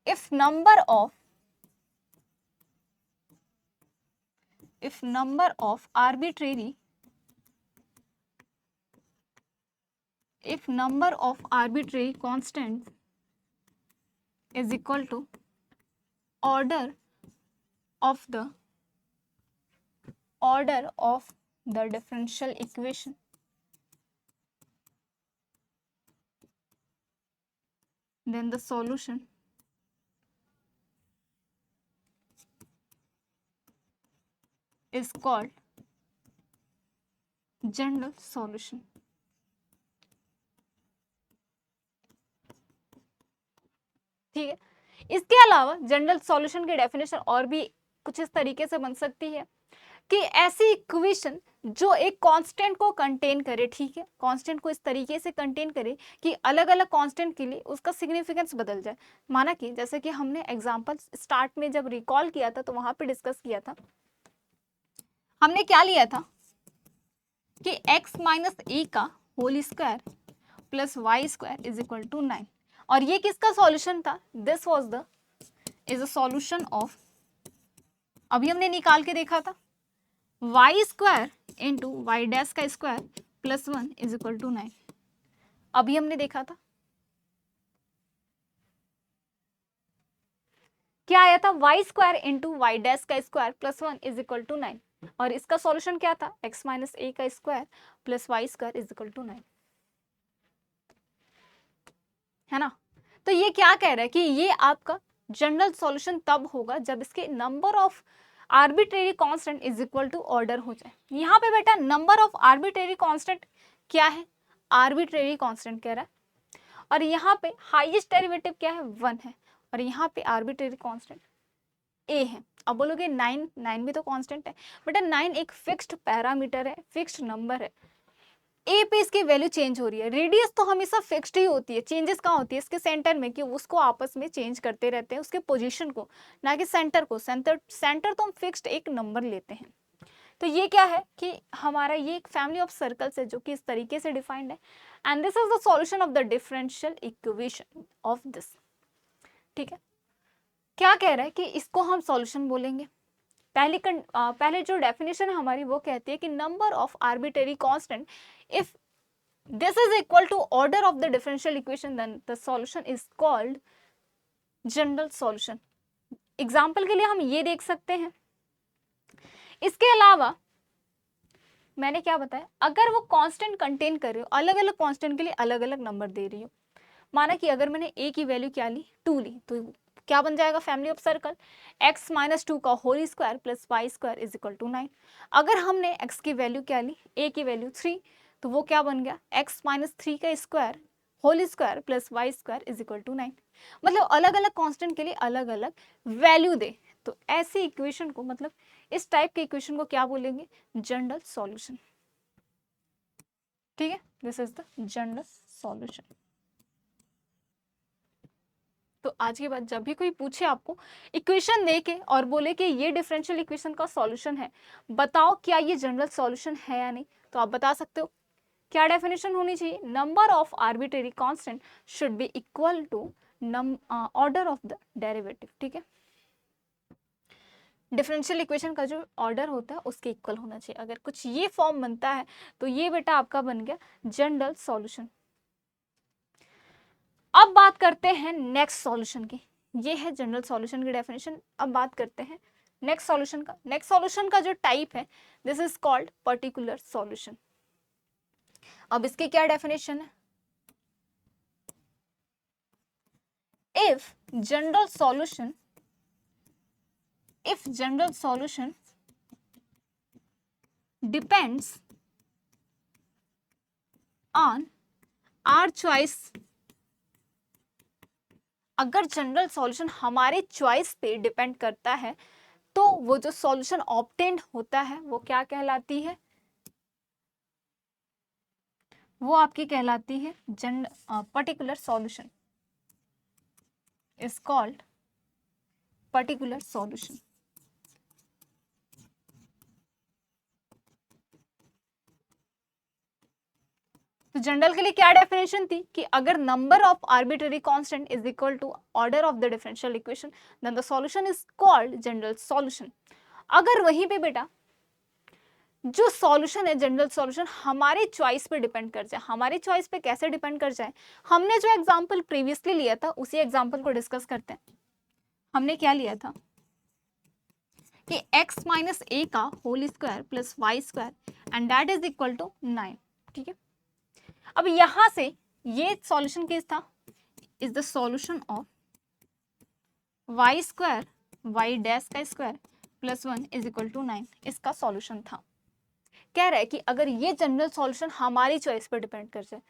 if number of arbitrary constants is equal to order of the differential equation, then the solution is called general solution. ठीक है। इसके अलावा जनरल सॉल्यूशन की डेफिनेशन और भी कुछ इस तरीके से बन सकती है कि ऐसी इक्वेशन जो एक कांस्टेंट को कंटेन करे, ठीक है, कांस्टेंट को इस तरीके से कंटेन करे कि अलग अलग कांस्टेंट के लिए उसका सिग्निफिकेंस बदल जाए। माना कि जैसे कि हमने एग्जांपल स्टार्ट में जब रिकॉल किया था तो वहां पे डिस्कस किया था, हमने क्या लिया था कि x माइनस ए का whole square plus Y square is equal to 9, और ये किसका सॉल्यूशन था, this was the is a solution of, अभी हमने निकाल के देखा था, Y square into Y dash का square plus 1 is equal to 9, अभी हमने देखा था। क्या आया था, Y square into Y dash का square plus 1 is equal to 9, और इसका सॉल्यूशन क्या था, x माइनस ए का square plus Y square is equal to 9, है ना। तो ये क्या कह रहा है कि ये आपका जनरल सॉल्यूशन तब होगा जब इसके number of arbitrary constant is equal to order हो जाए। यहाँ पे बेटा नंबर ऑफ आर्बिट्रेरी कांस्टेंट क्या है, आर्बिट्रेरी कांस्टेंट कह रहा है, और यहाँ पे हाईएस्ट डेरिवेटिव क्या है, 1 है, और यहाँ पे आर्बिट्रेरी कांस्टेंट a है। अब बोलोगे 9 भी तो कांस्टेंट है, बेटा 9 एक फिक्स्ड पैरामीटर है, फिक्स्ड नंबर है। ए पे इसकी वैल्यू चेंज हो रही है, रेडियस तो हमेशा फिक्स्ड ही होती है, चेंजेस कहाँ होती है, इसके सेंटर में, कि उसको आपस में चेंज करते रहते हैं, उसके पोजीशन को, ना कि सेंटर को। सेंटर तो हम फिक्स्ड एक नंबर लेते हैं। तो ये क्या है कि हमारा ये एक फैमिली ऑफ सर्कल्स है जो कि इस तरीके से डिफाइंड है, and this is the solution of the differential equation of this. ठीक है, क्या कह रहा है कि इसको हम सॉल्यूशन बोलेंगे। पहले जो डेफिनेशन है हमारी वो कहती है कि number of arbitrary constant, if this is equal to order of the differential equation, then the solution is called general solution. Example के लिए हम ये देख सकते हैं। इसके अलावा मैंने क्या बताया, अगर वो कांस्टेंट कंटेन कर रही हो, अलग अलग कांस्टेंट के लिए अलग अलग नंबर दे रही हो, माना कि अगर मैंने a की वैल्यू क्या ली, 2 ली, तो क्या बन जाएगा family of circle, x minus 2 का whole square plus Y square is equal to 9। अगर हमने x की वैल्यू क्या ली, a की वैल्यू 3, तो वो क्या बन गया, x माइनस 3 का square whole square plus Y square is equal to 9। मतलब अलग अलग कांस्टेंट के लिए अलग अलग वैल्यू दे, तो ऐसी इक्वेशन को, मतलब इस टाइप के इक्वेशन को क्या बोलेंगे? General solution. ठीक है, this is the general solution. तो आज के बाद जब भी कोई पूछे आपको इक्वेशन देके और बोले कि ये डिफरेंशियल इक्वेशन का सॉल्यूशन है, बताओ क्या ये जनरल सॉल्यूशन है या नहीं, तो आप बता सकते हो। क्या डेफिनेशन होनी चाहिए? Number of arbitrary constant should be equal to order of the derivative. ठीक है, डिफरेंशियल इक्वेशन का जो ऑर्डर होता है उसके इक्वल होना चाहिए। अगर कुछ ये फॉर्म बनता है तो ये बेटा आपका बन गया जनरल सॉल्यूशन। अब बात करते हैं नेक्स्ट सॉल्यूशन की। ये है जनरल सॉल्यूशन की डेफिनेशन। अब बात करते हैं नेक्स्ट सॉल्यूशन का। नेक्स्ट सॉल्यूशन का जो टाइप है, this is called particular solution. अब इसके क्या डेफिनेशन है? If general solution depends on our choice, अगर जनरल सॉल्यूशन हमारे चॉइस पे डिपेंड करता है तो वो जो सॉल्यूशन ऑब्टेन्ड होता है वो क्या कहलाती है? वो आपकी कहलाती है particular solution, is called particular solution. तो जनरल के लिए क्या डेफिनेशन थी कि अगर number of arbitrary constant is equal to order of the differential equation then the solution is called general solution. अगर वहीं पे बेटा जो सॉल्यूशन है जनरल सॉल्यूशन हमारे चॉइस पे डिपेंड कर जाए, हमारे चॉइस पे कैसे डिपेंड कर जाए? हमने जो एग्जांपल प्रीवियसली लिया था उसी एग्जांपल को डिस्कस करते हैं। हमने क्या लिया था कि x माइनस ए का whole square plus Y square and that is equal to 9। ठीक है, अब यहां से ये सॉल्यूशन केस था, is the solution of Y square Y dash का square plus 1 is equal to 9। इसका सॉल्यूशन था। कह रहा है कि अगर ये जनरल सॉल्यूशन हमारी चॉइस पर डिपेंड कर जाए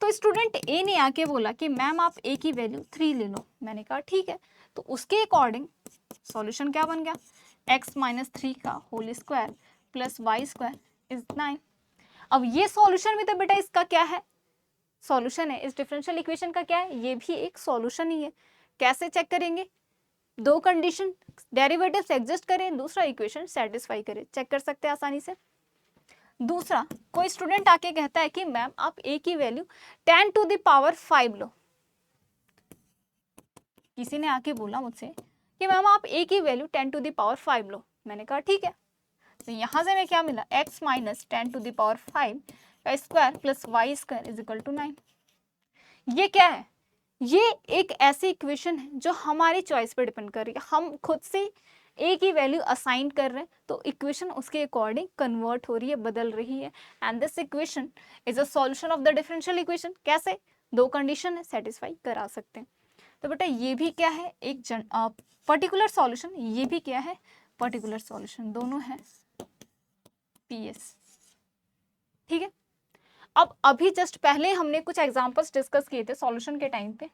तो स्टूडेंट ए ने आके बोला कि मैम आप ए की वैल्यू 3 ले लो। मैंने कहा ठीक है, तो उसके अकॉर्डिंग सॉल्यूशन क्या बन गया? x माइनस 3 का whole square plus Y square is 9। अब ये सॉल्यूशन भी तो बेटा इसका क्या है? सॉल्यूशन है। इस डिफरेंशियल इक्वेशन का क्या है? ये भी एक सॉल्यूशन ही है। कैसे चेक करेंगे? दो कंडीशन, डेरिवेटिव्स एग्जिस्ट करें, दूसरा इक्वेशन सेटिस्फाई करे, चेक कर सकते हैं आसानी से। दूसरा, कोई स्टूडेंट आके कहता है कि मैम आप a की वैल्यू 10 टू द पावर 5 लो। किसी ने आके बोला मुझसे कि मैम आप a की वैल्यू 10 टू द पावर 5 लो। मैंने कहा ठीक है, तो यहां से मैं क्या मिला? x minus 10 to the power 5 का square plus Y square is equal to 9। ये क्या है? ये एक ऐसी इक्वेशन है जो हमारी चॉइस पे डिपेंड कर रही है। हम खुद से a की वैल्यू असाइन कर रहे हैं तो इक्वेशन उसके अकॉर्डिंग कन्वर्ट हो रही है, बदल रही है। And this equation is a solution of the differential equation. कैसे? दो कंडीशन है, सेटिस्फाई करा सकते हैं। तो बेटा ये भी क्या है? एक पर्टिकुलर सॉल्यूशन। ये भी क्या है? Particular solution. दोनों है PS। ठीक है, अब अभी जस्ट पहले हमने कुछ एग्जांपल्स डिस्कस किए थे सॉल्यूशन के टाइम पे।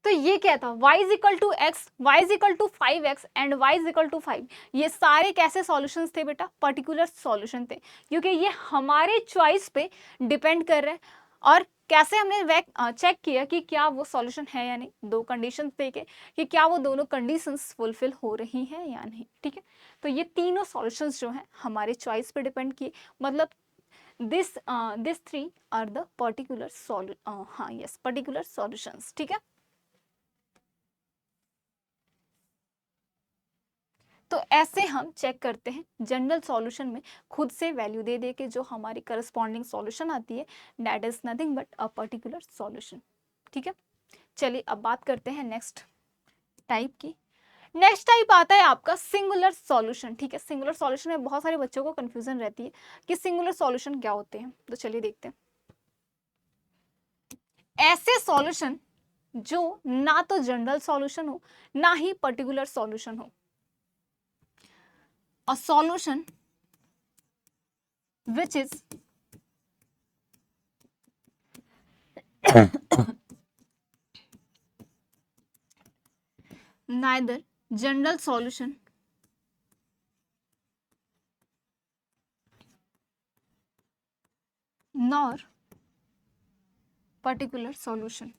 तो ये क्या था? y is equal to x, y is equal to 5x and y is equal to 5। ये सारे कैसे सॉल्यूशंस थे बेटा? पर्टिकुलर सॉल्यूशन थे, क्योंकि ये हमारे चॉइस पे डिपेंड कर रहे हैं। और कैसे हमने चेक किया कि क्या वो सॉल्यूशन है या नहीं? दो कंडीशंस देके कि क्या वो दोनों कंडीशंस फुलफिल हो रही हैं या नहीं। ठीक है, तो ये तीनों सॉल्यूशंस जो हैं हमारे चॉइस पे डिपेंड किए। मतलब this three are the particular particular solutions. ठीक है, तो ऐसे हम चेक करते हैं जनरल सॉल्यूशन में खुद से वैल्यू दे दे के जो हमारी करस्पॉन्डिंग सॉल्यूशन आती है that is nothing but a particular solution. ठीक है, चलिए अब बात करते हैं नेक्स्ट टाइप की। नेक्स्ट टाइप आता है आपका सिंगुलर सॉल्यूशन। ठीक है, सिंगुलर सॉल्यूशन में बहुत सारे बच्चों को कंफ्यूजन रहती है कि सिंगुलर सॉल्यूशन क्या होते हैं। तो चलिए देखते हैं। ऐसे सॉल्यूशन जो ना तो जनरल सॉल्यूशन हो ना ही पर्टिकुलर सॉल्यूशन हो। A solution which is neither general solution nor particular solution.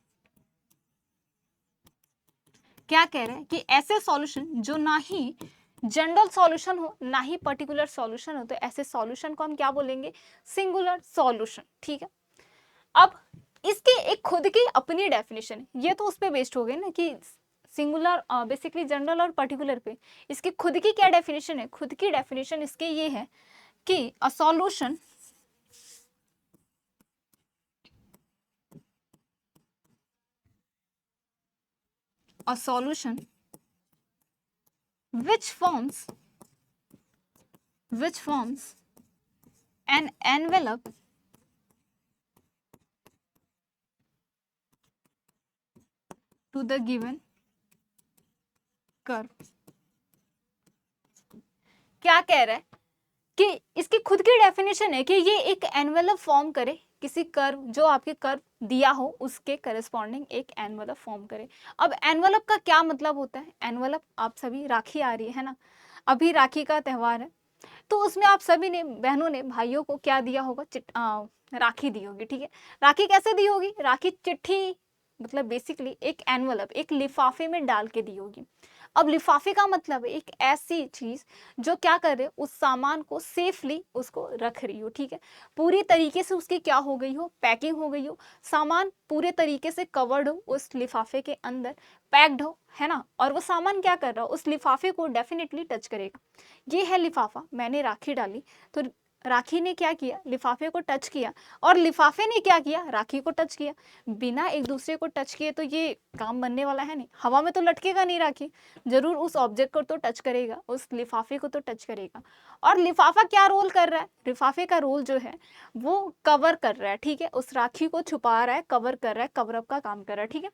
क्या कह रहे हैं कि ऐसे सॉल्यूशन जो ना ही जनरल सॉल्यूशन हो ना ही पर्टिकुलर सॉल्यूशन हो, तो ऐसे सॉल्यूशन को हम क्या बोलेंगे? Singular solution. ठीक है, अब इसकी एक खुद की अपनी डेफिनेशन है, ये तो उस पे बेस्ड हो गई ना कि सिंगुलर बेसिकली जनरल और पर्टिकुलर पे। इसकी खुद की क्या डेफिनेशन है? खुद की डेफिनेशन इसके ये है कि a solution which forms an envelope to the given curve। क्या कह रहा है कि इसकी खुद की डेफिनेशन है कि ये एक एनवेलप फॉर्म करे, किसी कर्व जो आपके कर्व दिया हो उसके करस्पॉन्डिंग एक एनवेलप फॉर्म करे। अब एनवेलप का क्या मतलब होता है? एनवेलप, आप सभी, राखी आ रही है ना, अभी राखी का त्यौहार है, तो उसमें आप सभी ने, बहनों ने भाइयों को क्या दिया होगा? राखी दी होगी। ठीक है, राखी कैसे दी होगी? राखी चिट्ठी, मतलब बेसिकली एक एनवलप, एक लिफाफे में डाल के दी होगी। अब लिफाफे का मतलब है एक ऐसी चीज जो क्या कर रहे, उस सामान को सेफली उसको रख रही हो। ठीक है, पूरी तरीके से उसकी क्या हो गई हो? पैकिंग हो गई हो, सामान पूरे तरीके से कवर्ड हो उस लिफाफे के अंदर, पैक्ड हो, है ना, और वो सामान क्या कर रहा हो? उस लिफाफे को डेफिनेटली टच करेगा। ये है लिफाफा, मैंने राखी डाली तो राखी ने क्या किया? लिफाफे को टच किया, और लिफाफे ने क्या किया? राखी को टच किया। बिना एक दूसरे को टच किए तो ये काम बनने वाला है नहीं, हवा में तो लटकेगा नहीं राखी, जरूर उस ऑब्जेक्ट को तो टच करेगा, उस लिफाफे को तो टच करेगा। और लिफाफा क्या रोल कर रहा है? लिफाफे का रोल जो है वो कवर कर रहा है। ठीक है, उस राखी को छुपा रहा है, कवर कर रहा है, कवर अप का काम कर रहा है। ठीक है,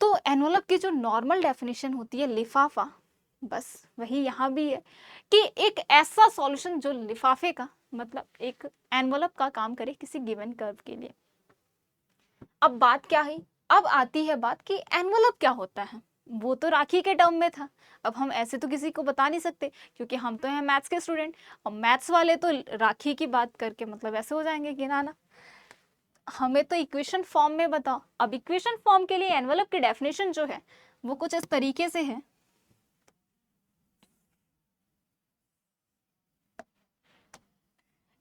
तो एनवलप की जो नॉर्मल डेफिनेशन होती है लिफाफा, बस वही यहाँ भी है कि एक ऐसा सॉल्यूशन जो लिफाफे का, मतलब एक एनवलप का काम करे किसी गिवन कर्व के लिए। अब बात क्या है? अब आती है बात कि एनवलप क्या होता है। वो तो राखी के टर्म में था, अब हम ऐसे तो किसी को बता नहीं सकते क्योंकि हम तो हैं मैथ्स के स्टूडेंट। और मैथ्स वाले तो राखी की बात करके मतलब ऐसे हो जाएंगे कि ना ना, हमें तो इक्वेशन फॉर्म में बताओ। अब इक्वेशन फॉर्म के लिए एनवलप की डेफिनेशन जो है वो कुछ इस तरीके से है।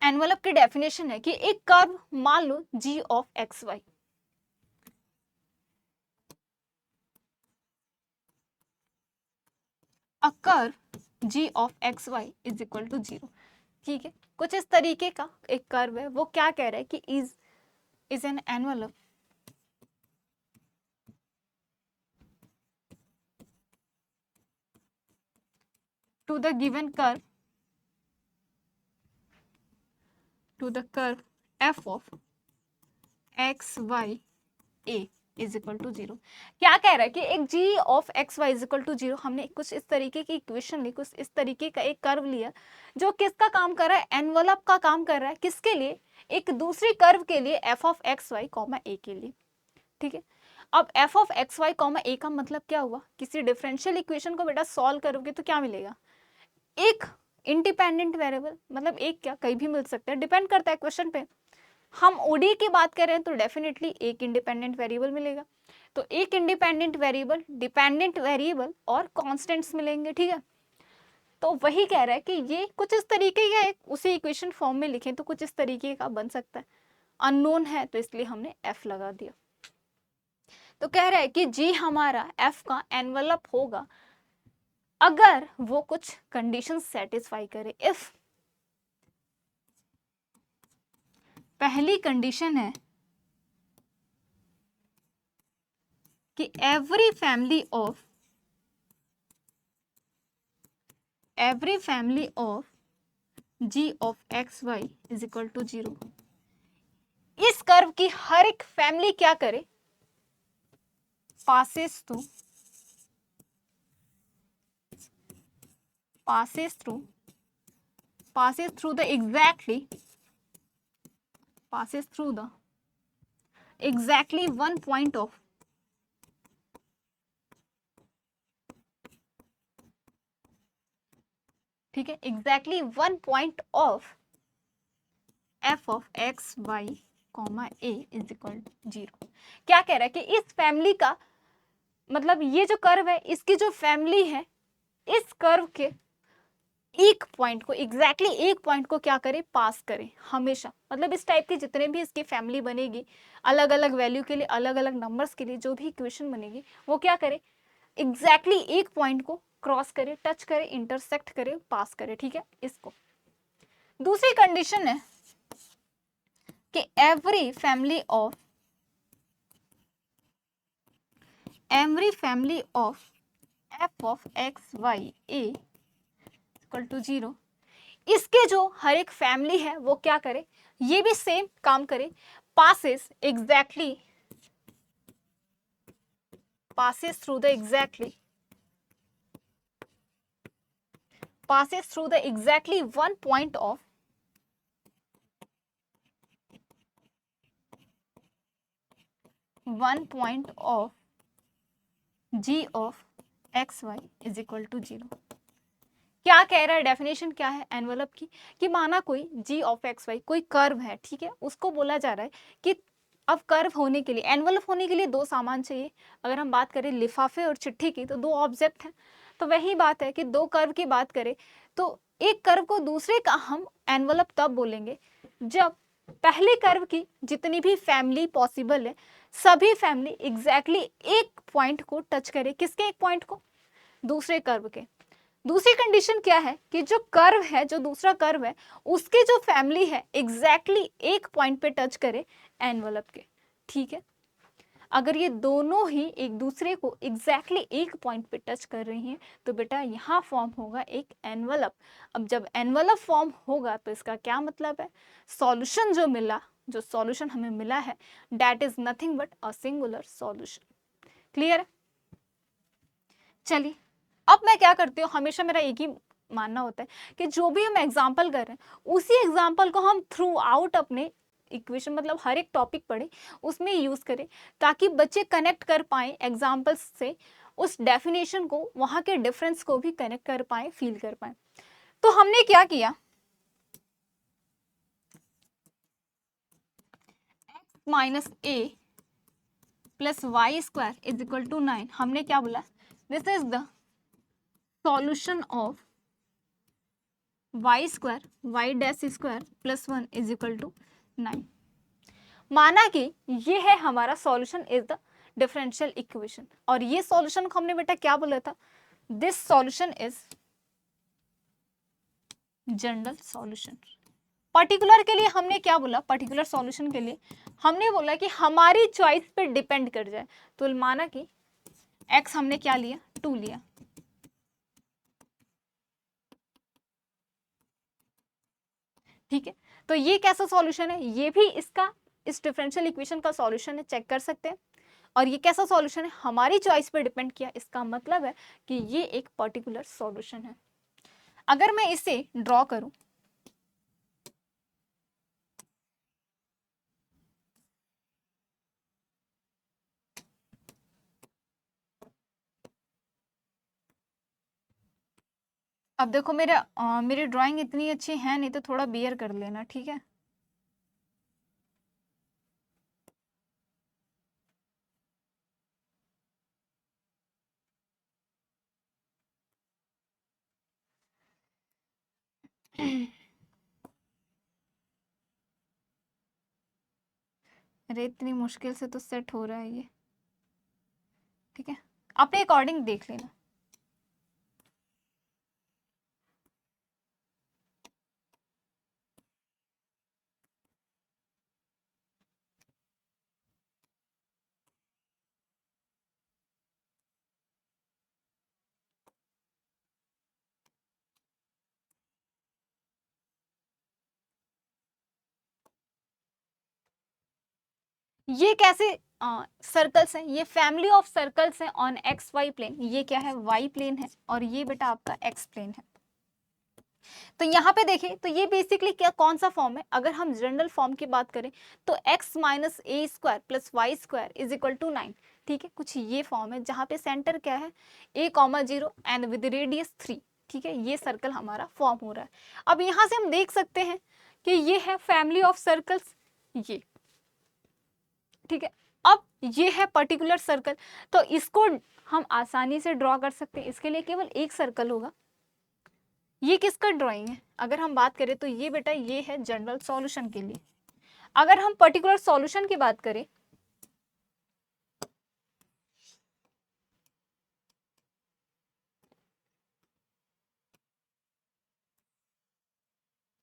एनवलप की डेफिनेशन है कि एक कर्व, मान लो g of x y, a curve g of x y is equal to 0। ठीक है, कुछ इस तरीके का एक कर्व है, वो क्या कह रहा है कि is an envelope to the given curve, to the curve f of x y a is equal to 0। क्या कह रहा है कि एक g of x y is equal to 0, हमने कुछ इस तरीके की इक्वेशन ली, कुछ इस तरीके का एक कर्व लिया जो किसका काम कर रहा है? एनवलप का काम कर रहा है। किसके लिए? एक दूसरी कर्व के लिए, f of x Y comma A के लिए। ठीक है, अब f of x Y comma A का मतलब क्या हुआ? किसी डिफरेंशियल इक्वेशन को बेटा सॉल्व करोगे तो क्या मिलेगा? एक इंडिपेंडेंट वेरिएबल, मतलब एक क्या, कहीं भी मिल सकता है, डिपेंड करता है क्वेश्चन पे। हम ओडी की बात कर रहे हैं तो डेफिनेटली एक इंडिपेंडेंट वेरिएबल मिलेगा। तो एक इंडिपेंडेंट वेरिएबल, डिपेंडेंट वेरिएबल और कांस्टेंट्स मिलेंगे। ठीक है, तो वही कह रहा है कि ये कुछ इस तरीके का एक, उसी इक्वेशन फॉर्म में लिखें तो कुछ इस तरीके का बन सकता है। अननोन है तो इसलिए हमने एफ लगा दिया। तो कह रहा है कि जी हमारा एफ का एनवलप होगा अगर वो कुछ कंडीशन सेटिस्फाई करे। इफ पहली कंडीशन है कि every family of g of x y is equal to 0। इस कर्व की हर एक फैमिली क्या करे? passes through the exactly one point of ठीक है, exactly 1 point of f of x Y comma a is equal to 0। क्या कह रहा है कि इस फैमिली का मतलब ये जो कर्व है इसकी जो फैमिली है इस कर्व के एक पॉइंट को एग्जैक्टली एक पॉइंट को क्या करे, पास करे हमेशा। मतलब इस टाइप की जितने भी इसकी फैमिली बनेगी अलग अलग वैल्यू के लिए, अलग अलग नंबर्स के लिए जो भी इक्वेशन बनेगी वो क्या करे, एग्जैक्टली एक पॉइंट को क्रॉस करे, टच करे, इंटरसेक्ट करे, पास करे। ठीक है, इसको दूसरी कंडीशन है कि every family of f of x y a equal to 0, इसके जो हर एक फैमिली है वो क्या करे, ये भी सेम काम करे, passes through the exactly 1 point of g of xy is equal to 0। क्या कह रहा है, डेफिनेशन क्या है एनवलप की, कि माना कोई g ऑफ एक्स वाई कोई कर्व है, ठीक है, उसको बोला जा रहा है कि अब कर्व होने के लिए, एनवलप होने के लिए दो सामान चाहिए। अगर हम बात करें लिफाफे और चिट्ठी की तो दो ऑब्जेक्ट हैं, तो वही बात है कि दो कर्व की बात करें तो एक कर्व को दूसरे का हम एनवलप तब बोलेंगे जब पहले कर्व की जितनी भी फैमिली पॉसिबल है सभी फैमिली एग्जैक्टली एक पॉइंट को टच करे। किसके एक पॉइंट को, दूसरे कर्व के। दूसरी कंडीशन क्या है कि जो कर्व है, जो दूसरा कर्व है उसके जो फैमिली है एग्जैक्टली एक पॉइंट पे टच करे एनवलप के। ठीक है, अगर ये दोनों ही एक दूसरे को एग्जैक्टली एक पॉइंट पे टच कर रही हैं तो बेटा यहाँ फॉर्म होगा एक एनवलप। अब जब एनवलप फॉर्म होगा तो इसका क्या मतलब है, सॉल्यूशन जो मिला, जो सॉल्यूशन हमें मिला है that is nothing but a singular solution. Clear है? चलिए अब मैं क्या करती हूँ, हमेशा मेरा एक ही मानना होता है कि जो भी हम एग्जाम्पल कर रहे हैं उसी एग्जाम्पल को हम थ्रू आउट अपने इक्वेशन मतलब हर एक टॉपिक पढ़े उसमें यूज करें ताकि बच्चे कनेक्ट कर पाए एग्जाम्पल्स से, उस डेफिनेशन को, वहां के डिफरेंस को भी कनेक्ट कर पाए, फील कर पाए। तो हमने क्या किया, x minus a plus Y square is equal to 9, हमने क्या बोला, this is the solution of Y square Y dash square plus 1 is equal to 9। माना कि ये है हमारा solution is the differential equation, और ये सॉल्यूशन को हमने बेटा क्या बोला था, this solution is general solution. Particular के लिए हमने क्या बोला, पर्टिकुलर सॉल्यूशन के लिए हमने बोला कि हमारी चॉइस पे डिपेंड कर जाए। तो माना कि x हमने क्या लिया, 2 लिया, ठीक है, तो ये कैसा सॉल्यूशन है, ये भी इसका इस डिफरेंशियल इक्वेशन का सॉल्यूशन है, चेक कर सकते हैं। और ये कैसा सॉल्यूशन है, हमारी चॉइस पे डिपेंड किया, इसका मतलब है कि ये एक पर्टिकुलर सॉल्यूशन है। अगर मैं इसे ड्रॉ करूं, अब देखो मेरी ड्राइंग इतनी अच्छी है नहीं तो थोड़ा बियर कर लेना, ठीक है। अरे इतनी मुश्किल से तो सेट हो रहा है ये, ठीक है, अपने अकॉर्डिंग देख लेना। ये कैसे सर्कल्स हैं, ये फैमिली ऑफ सर्कल्स हैं ऑन एक्स वाई प्लेन, ये क्या है, वाई प्लेन है, और ये बेटा आपका एक्स प्लेन है। तो यहाँ पे देखें तो ये बेसिकली क्या, कौन सा फॉर्म है, अगर हम जनरल फॉर्म की बात करें तो x minus a square plus Y square is equal to 9, ठीक है, कुछ ये फॉर्म है जहाँ पे सेंटर क्या है a comma 0 and with radius 3, ठीक है, ये सर्कल हमारा फॉर्म हो रहा है। अब यहाँ से हम देख सकते हैं कि ये है फैमिली ऑफ सर्कल्स, ये ठीक है। अब ये है पर्टिकुलर सर्कल, तो इसको हम आसानी से ड्रॉ कर सकते हैं। इसके लिए केवल एक सर्कल होगा। ये किसका ड्राइंग है? अगर हम बात करें तो ये बेटा ये है जनरल सॉल्यूशन के लिए। अगर हम पर्टिकुलर सॉल्यूशन की बात करें,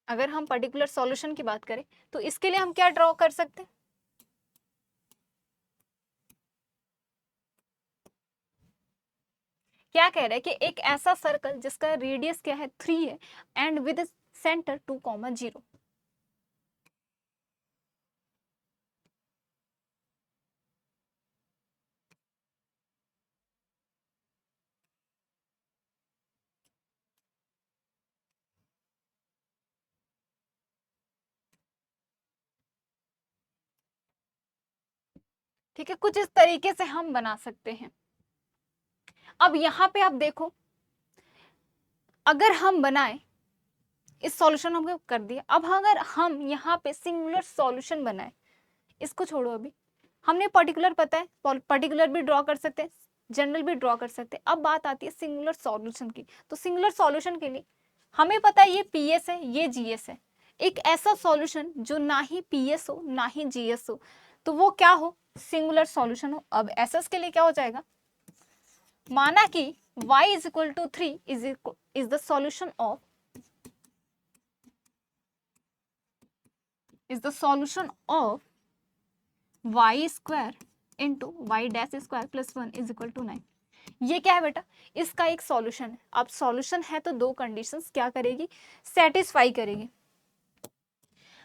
अगर हम पर्टिकुलर सॉल्यूशन की बात करें तो इसके लिए हम क्या ड्रॉ कर सकते हैं? क्या कह रहा है कि एक ऐसा सर्कल जिसका रेडियस क्या है 3 है एंड विद सेंटर 2,0। ठीक है, कुछ इस तरीके से हम बना सकते हैं। अब यहाँ पे आप देखो, अगर हम बनाए, इस सॉल्यूशन हमने कर दिया। अब अगर हम यहाँ पे सिंगुलर सॉल्यूशन बनाए, इसको छोड़ो, अभी हमने पर्टिकुलर पता है, पर्टिकुलर भी ड्रॉ कर सकते हैं, जनरल भी ड्रॉ कर सकते हैं। अब बात आती है सिंगुलर सॉल्यूशन की। तो सिंगुलर सॉल्यूशन के लिए हमें पता है ये पीएस है, ये जीएस है। एक ऐसा सॉल्यूशन जो ना ही पीएस हो ना ही जीएस हो, तो वो क्या हो? सिंगुलर सॉल्यूशन हो। अब एसएस के लिए क्या हो जाएगा? माना कि y is equal to 3 is the solution of y square into Y dash square plus 1 is equal to 9। ये क्या है बेटा? इसका एक सॉल्यूशन है। अब सॉल्यूशन है तो दो कंडीशंस क्या करेगी? सेटिस्फाई करेगी।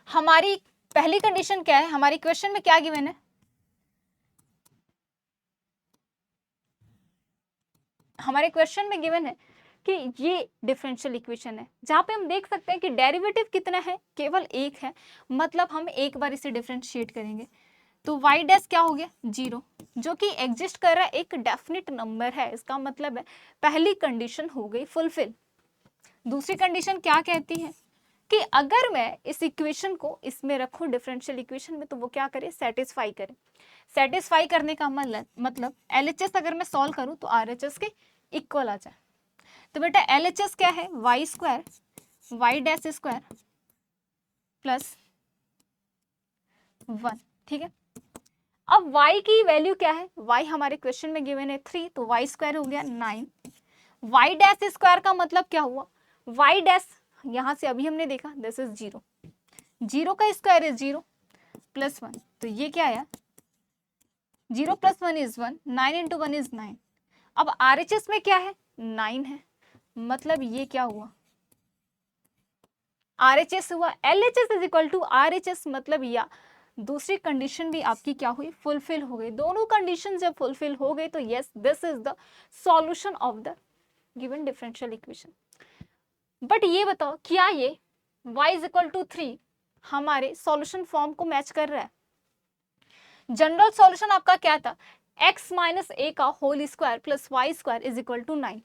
हमारी पहली कंडीशन क्या है? हमारी क्वेश्चन में क्या गिवन है? हमारे क्वेश्चन में गिवन है कि ये डिफरेंशियल इक्वेशन है, जहां पे हम देख सकते हैं कि डेरिवेटिव कितना है? केवल एक है। मतलब हम एक बार इसे डिफरेंशिएट करेंगे तो y डैश क्या हो गया? 0, जो कि एग्जिस्ट कर रहा है, एक डेफिनेट नंबर है। इसका मतलब है पहली कंडीशन हो गई फुलफिल। दूसरी कंडीशन क्या कहती है कि अगर मैं इस इक्वेशन को इसमें रखूं डिफरेंशियल इक्वेशन में, तो वो क्या करे? सेटिस्फाई करे। सेटिस्फाई करने का मतलब LHS अगर मैं सॉल्व करूं तो RHS के इक्वल आ जाए। तो बेटा LHS क्या है? Y square Y dash square plus 1। ठीक है, अब y की वैल्यू क्या है? y हमारे क्वेश्चन में गिवन है 3, तो y स्क्वायर हो गया 9। y डैश स्क्वायर का मतलब क्या हुआ? y डैश यहां से अभी हमने देखा दिस इज 0, 0 का स्क्वायर इज 0 प्लस 1, तो ये क्या आया? 0 प्लस 1 इज 1, 9 इंटू 1 इज 9। अब RHS में क्या है? 9 है, मतलब ये क्या हुआ? RHS हुआ। LHS is equal to RHS, मतलब या दूसरी कंडीशन भी आपकी क्या हुई? फुलफिल हो गई। दोनों कंडीशन जब फुलफिल हो गई तो yes, this is the solution of the given differential equation. But ये बताओ, क्या ये y इज इक्वल टू 3 हमारे सॉल्यूशन फॉर्म को मैच कर रहा है? जनरल सॉल्यूशन आपका क्या था? x माइनस ए का whole square plus Y square is equal to 9।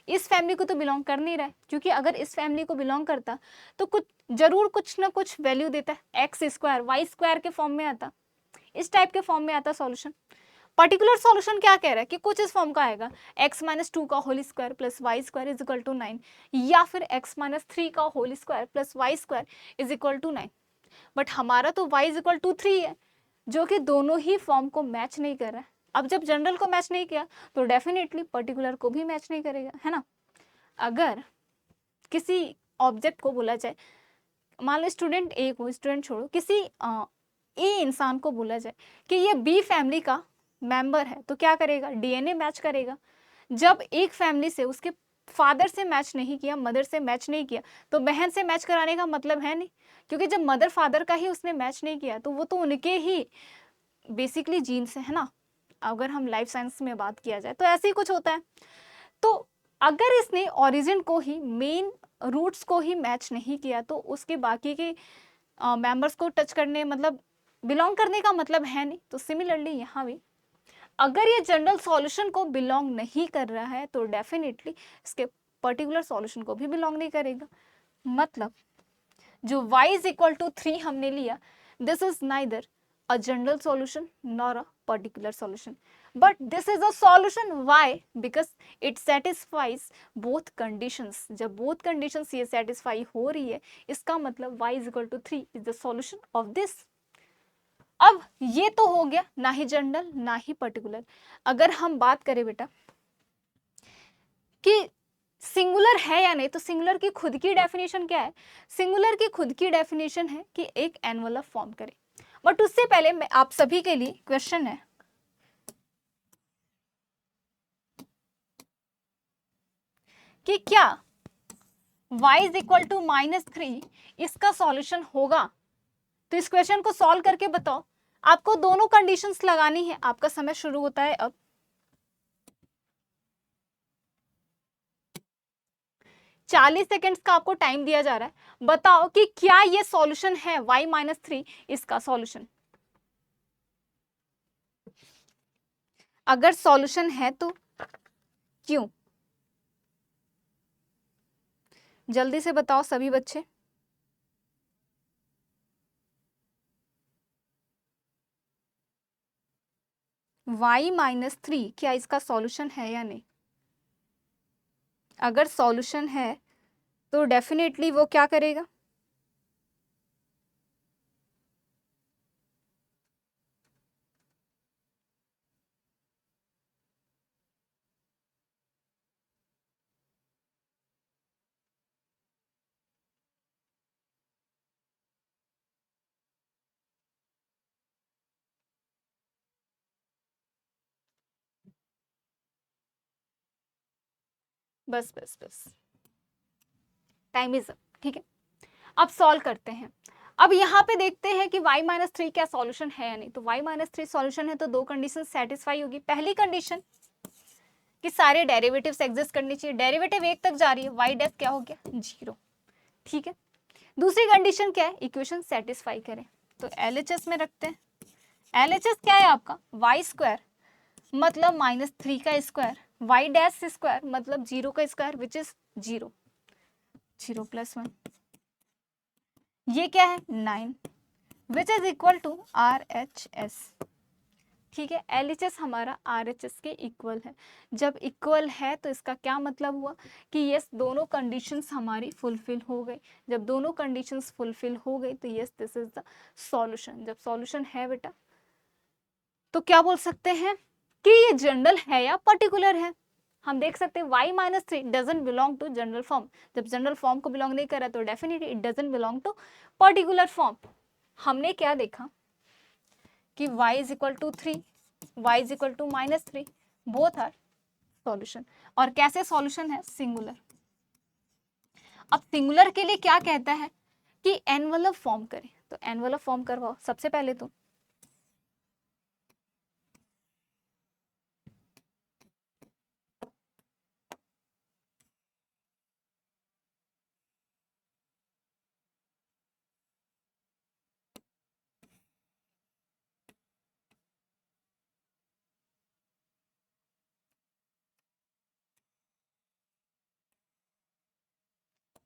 इस फैमिली को तो बिलोंग कर नहीं रहा है, क्योंकि अगर इस फैमिली को बिलोंग करता तो कुछ ना कुछ वैल्यू देता है। एक्स स्क्वायर वाई स्क्वायर के फॉर्म में आता, इस टाइप के फॉर्म में आता सॉल्यूशन। पर्टिकुलर सॉल्यूशन क्या कह रहा है कि कुछ इस फॉर्म का आएगा, x माइनस 2 का whole square plus Y square is equal to 9, या फिर x माइनस 3 का whole square plus Y square is equal to 9। But हमारा तो y इज इक्वल टू 3 है, जो कि दोनों ही फॉर्म को मैच नहीं कर रहा है। अब जब जनरल को मैच नहीं किया तो डेफिनेटली पर्टिकुलर को भी मैच नहीं करेगा, है ना। अगर किसी ऑब्जेक्ट को बोला जाए, मान लो स्टूडेंट ए को, स्टूडेंट छोड़ो, किसी ए इंसान को बोला जाए कि ये बी फैमिली का मेंबर है, तो क्या करेगा? डीएनए मैच करेगा। जब एक फैमिली से उसके फादर से मैच नहीं किया, मदर से मैच नहीं किया, तो बहन से मैच कराने का मतलब है नहीं, क्योंकि जब मदर फादर का ही उसने मैच नहीं किया तो वो तो उनके ही बेसिकली जीन्स है ना। अगर हम लाइफ साइंस में बात किया जाए तो ऐसे ही कुछ होता है। तो अगर इसने ओरिजिन को ही, मेन रूट्स को ही मैच नहीं किया, तो उसके बाकी के मेंबर्स को टच करने, मतलब बिलोंग करने का मतलब है नहीं। तो सिमिलरली यहाँ भी अगर ये जनरल सॉल्यूशन को बिलोंग नहीं कर रहा है तो डेफिनेटली इसके पर्टिकुलर सॉल्यूशन को भी बिलोंग नहीं करेगा। मतलब जो y इज इक्वल टू 3 हमने लिया, this is neither a general solution nor a particular solution, but this is a solution. Why? Because it satisfies both conditions. जब बोथ कंडीशंस ये सेटिस्फाई हो रही है, इसका मतलब y is equal to 3 is the solution of this. अब ये तो हो गया ना ही जनरल ना ही पर्टिकुलर। अगर हम बात करें बेटा कि सिंगुलर है या नहीं, तो सिंगुलर की खुद की डेफिनेशन क्या है? सिंगुलर की खुद की डेफिनेशन है कि एक एनवलप फॉर्म करे। बट उससे पहले मैं आप सभी के लिए क्वेश्चन है कि क्या y इज इक्वल टू -3 इसका सॉल्यूशन होगा? तो इस क्वेश्चन को सॉल्व करके बताओ। आपको दोनों कंडीशंस लगानी है। आपका समय शुरू होता है अब। 40 सेकेंड्स का आपको टाइम दिया जा रहा है। बताओ कि क्या ये सॉल्यूशन है y-3 इसका सॉल्यूशन? अगर सॉल्यूशन है तो क्यों? जल्दी से बताओ सभी बच्चे। y-3 क्या इसका सॉल्यूशन है या नहीं? अगर सॉल्यूशन है तो डेफिनेटली वो क्या करेगा? बस बस बस, टाइम इज अप। ठीक है, अब सॉल्व करते हैं। अब यहाँ पे देखते हैं कि y-3 क्या सॉल्यूशन है या नहीं। तो y-3 सॉल्यूशन है तो दो कंडीशन सेटिस्फाई होगी। पहली कंडीशन कि सारे डेरिवेटिव्स एग्जिस्ट करनी चाहिए। डेरिवेटिव 1 तक जा रही है, y डैश क्या हो गया? 0। ठीक है, दूसरी कंडीशन क्या है? इक्वेशन सेटिस्फाई करें। तो LHS में रखते हैं। LHS क्या है आपका? y² मतलब -3 का स्क्वायर, y डैश स्क्वायर मतलब 0 का स्क्वायर विच इज 0, 0 + 1। ये क्या है? 9 which is equal to RHS। ठीक है, LHS हमारा RHS के इक्वल है। जब इक्वल है तो इसका क्या मतलब हुआ कि यस दोनों कंडीशंस हमारी फुलफिल हो गई। जब दोनों कंडीशंस फुलफिल हो गई तो yes this is the solution. जब सॉल्यूशन है बेटा तो क्या बोल सकते हैं कि ये जनरल है या पर्टिकुलर है। हम देख सकते हैं y-3 doesn't belong to general form. जब जनरल फॉर्म को बिलोंग नहीं कर रहा तो definitely it doesn't belong to particular form. हमने क्या देखा कि y is equal to 3, y is equal to -3, both are solution. और कैसे सॉल्यूशन है? सिंगुलर। अब सिंगुलर के लिए क्या कहता है कि एनवलप फॉर्म करें। तो एनवलप फॉर्म करवाओ सबसे पहले तो।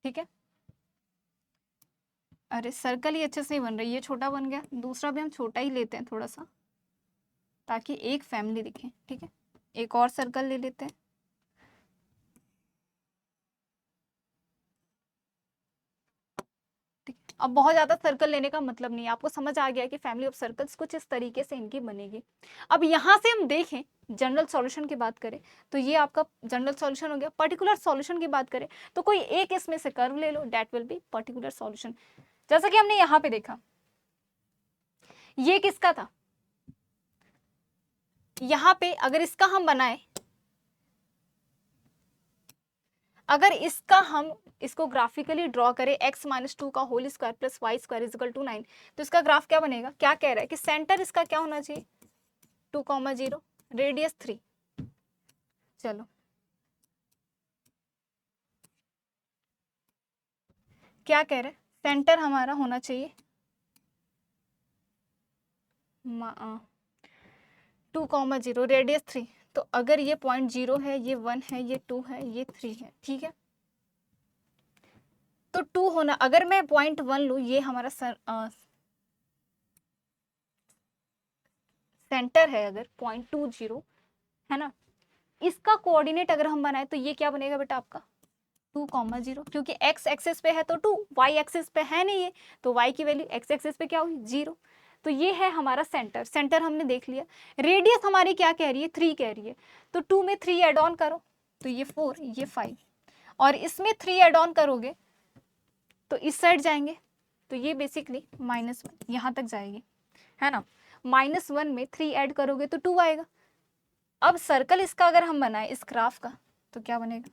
ठीक है, अरे सर्कल ही अच्छे से नहीं बन रही, ये छोटा बन गया। दूसरा भी हम छोटा ही लेते हैं थोड़ा सा, ताकि एक फैमिली दिखे। ठीक है, एक और सर्कल ले लेते हैं। ठीक है, अब बहुत ज्यादा सर्कल लेने का मतलब नहीं है। आपको समझ आ गया कि फैमिली ऑफ सर्कल्स कुछ इस तरीके से इनकी बनेगी। अब यहाँ से हम देखें, जनरल सॉल्यूशन की बात करें तो ये आपका जनरल सॉल्यूशन हो गया। पर्टिकुलर सॉल्यूशन की बात करें तो कोई एक इसमें से कर्व ले लो, that will be particular solution. जैसा कि हमने यहाँ पे देखा, ये किसका था? यहाँ पे अगर इसका हम बनाए, अगर इसका हम इसको ग्राफिकली ड्रॉ करें x-2 का whole square plus Y square is equal to 9, तो इसका ग्राफ क्या बनेगा? क्या कह रहा है कि सेंटर इसका क्या होना चाहिए? 2,0, रेडियस 3। चलो, क्या कह रहे हैं? सेंटर हमारा होना चाहिए 2,0, रेडियस 3। तो अगर ये पॉइंट 0 है, ये 1 है, ये 2 है, ये 3 है। ठीक है, तो 2 होना, अगर मैं पॉइंट 1 लूँ, ये हमारा सेंटर है, अगर पॉइंट 20 है ना, इसका कोऑर्डिनेट अगर हम बनाए तो ये क्या बनेगा बेटा आपका 2,0, क्योंकि x एक्सिस पे है तो 2, y एक्सिस पे है नहीं है तो y की वैल्यू x एक्सिस पे क्या हुई 0। तो ये है हमारा सेंटर, सेंटर हमने देख लिया। रेडियस हमारी क्या कह रही है 3 कह रही है, तो 2 में 3 ऐड ऑन करो तो ये 4, ये 5, और इसमें 3 ऐड ऑन करोगे तो इस साइड जाएंगे तो ये बेसिकली -1 यहाँ तक जाएगी, है ना। -1 में 3 ऐड करोगे तो 2 आएगा। अब सर्कल इसका अगर हम बनाए इस ग्राफ का तो क्या बनेगा,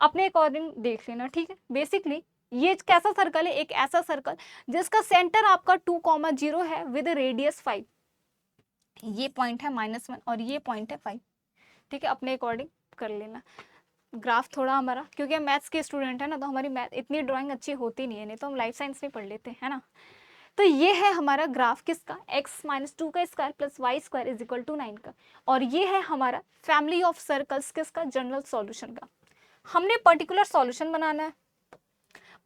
अपने अकॉर्डिंग देख लेना, ठीक है। बेसिकली ये कैसा सर्कल है, एक ऐसा सर्कल जिसका सेंटर आपका 2,0 है विद रेडियस 5, ये पॉइंट है -1 और ये पॉइंट है 5, ठीक है। अपने अकॉर्डिंग कर लेना ग्राफ थोड़ा हमारा, क्योंकि हम मैथ्स के स्टूडेंट है ना, तो हमारी मैथ इतनी ड्राइंग अच्छी होती नहीं है, नहीं तो हम लाइफ साइंस में पढ़ लेते हैं ना। तो ये है हमारा ग्राफ किसका, x - 2 का square plus Y square is equal to 9 का, और ये है हमारा फैमिली ऑफ सर्कल्स किसका, जनरल सॉल्यूशन का। हमने पर्टिकुलर सॉल्यूशन बनाना है।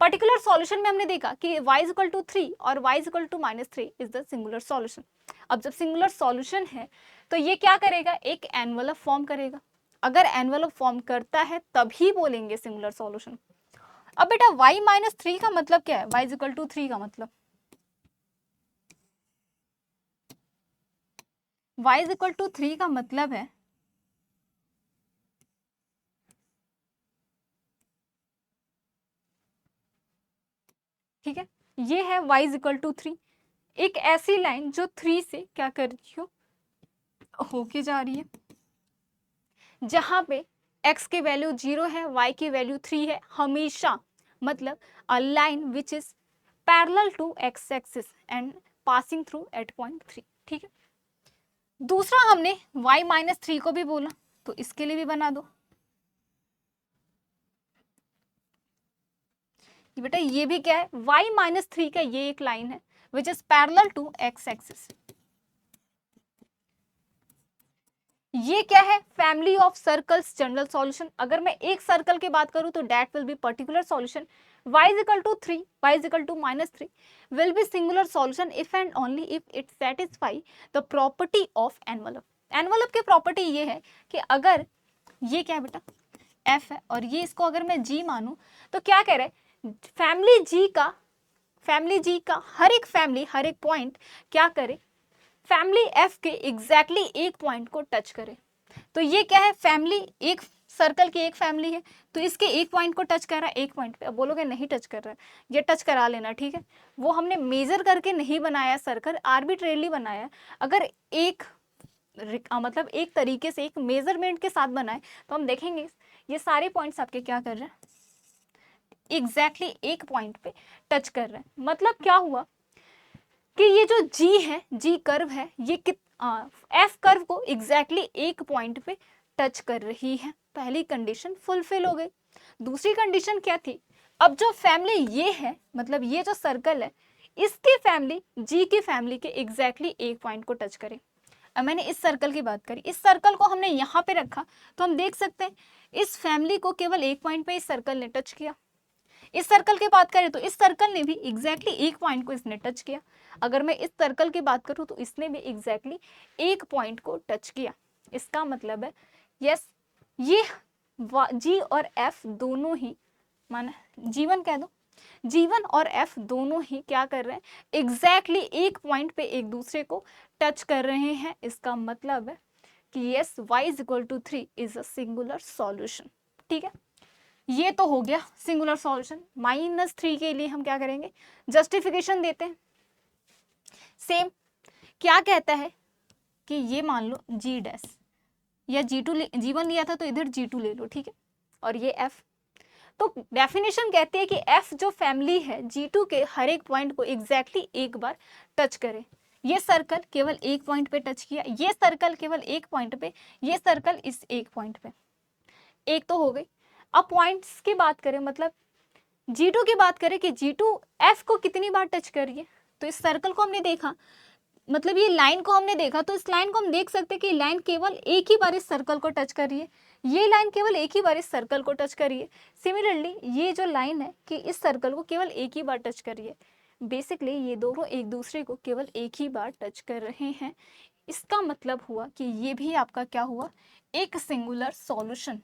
पर्टिकुलर सॉल्यूशन में हमने देखा कि y इज इक्वल टू 3 और y is equal to -3 is the singular solution. अब जब सिंगुलर सॉल्यूशन है तो ये क्या करेगा, एक एनवलप फॉर्म करेगा। अगर एनवलप फॉर्म करता है तभी बोलेंगे सिंगुलर सॉल्यूशन। अब बेटा y - 3 का मतलब क्या है, y इज इक्वल टू 3 का मतलब, y इज इक्वल टू 3 का मतलब है ठीक है, ये है y इज इक्वल टू 3, एक ऐसी लाइन जो 3 से क्या कर रही हो, होके जा रही है, जहां पे x की वैल्यू 0 है, y की वैल्यू 3 है हमेशा, मतलब a line which is parallel to x axis and passing through at point 3, ठीक है। दूसरा हमने y - 3 को भी बोला, तो इसके लिए भी बना दो। बेटा ये भी क्या है, y - 3 का ये एक लाइन है which is parallel to x axis. ये क्या है, family of circles general solution. अगर मैं एक सर्कल की बात करूं तो that will be particular solution. y is equal to 3, y is equal to -3 will be singular solution if and only if it satisfy the property of envelope। envelope की property ये है कि अगर ये क्या है बेटा f है और ये इसको अगर मैं g मानूं तो क्या कह रहे हैं, फैमिली g का हर एक पॉइंट क्या करे, फैमिली f के एग्जैक्टली एक पॉइंट को टच करे। तो ये क्या है, फैमिली एक सर्कल की एक फैमिली है तो इसके एक पॉइंट को टच कर रहा है, एक पॉइंट पे। अब बोलोगे नहीं टच कर रहा है, ये टच करा लेना, ठीक है। वो हमने मेजर करके नहीं बनाया सर्कल, आर्बिट्रेरली बनाया। अगर एक मतलब एक तरीके से एक मेजरमेंट के साथ बनाए तो हम देखेंगे ये सारे पॉइंट्स आपके क्या कर रहे हैं, एग्जैक्टली एक पॉइंट पे टच कर रहे हैं। मतलब क्या हुआ कि ये जो G है, G कर्व है, ये F कर्व को एग्जैक्टली एक पॉइंट पे टच कर रही है। पहली कंडीशन फुलफिल हो गई। दूसरी कंडीशन क्या थी, अब जो फैमिली ये है, मतलब ये जो सर्कल है, इसकी फैमिली G की फैमिली के एग्जैक्टली एक पॉइंट को टच करे। अब मैंने इस सर्कल की बात करी, इस सर्कल को हमने यहाँ पे रखा तो हम देख सकते हैं इस फैमिली को केवल एक पॉइंट पे इस सर्कल ने टच किया। इस सर्कल की बात करें तो इस सर्कल ने भी एग्जैक्टली एक पॉइंट को इसने टच किया। अगर मैं इस सर्कल की बात करूं तो इसने भी एग्जैक्टली एक पॉइंट को टच किया। इसका मतलब है यस, ये G और F दोनों ही, माना G1 कह दो, G1 और F दोनों ही क्या कर रहे हैं, एग्जैक्टली एक पॉइंट पे एक दूसरे को टच कर रहे हैं। इसका मतलब है कि yes y is equal to 3 is a singular solution, ठीक है। ये तो हो गया सिंगुलर सॉल्यूशन। -3 के लिए हम क्या करेंगे, जस्टिफिकेशन देते हैं। सेम क्या कहता है कि ये मान लो G डैश या G1 लिया था तो इधर G2 ले लो, ठीक है, और ये F। तो डेफिनेशन कहती है कि F जो फैमिली है G2 के हर एक पॉइंट को एग्जैक्टली एक बार टच करे। ये सर्कल केवल एक पॉइंट पे टच किया, ये सर्कल केवल एक पॉइंट पे, ये सर्कल इस एक पॉइंट पे, एक तो हो गई। अब पॉइंट्स की बात करें, मतलब G2 की बात करें कि G2 F को कितनी बार टच कर रही है, तो इस सर्कल को हमने देखा, मतलब ये लाइन को हमने देखा, तो इस लाइन को हम देख सकते हैं कि लाइन केवल एक ही बार इस सर्कल को टच कर रही है, ये लाइन केवल एक ही बार इस सर्कल को टच कर रही है। सिमिलरली ये जो लाइन है कि इस सर्कल को केवल एक ही बार टच कर रही है। बेसिकली ये दोनों एक दूसरे को केवल एक ही बार टच कर रहे हैं। इसका मतलब हुआ कि ये भी आपका क्या हुआ, एक सिंगुलर सॉल्यूशन।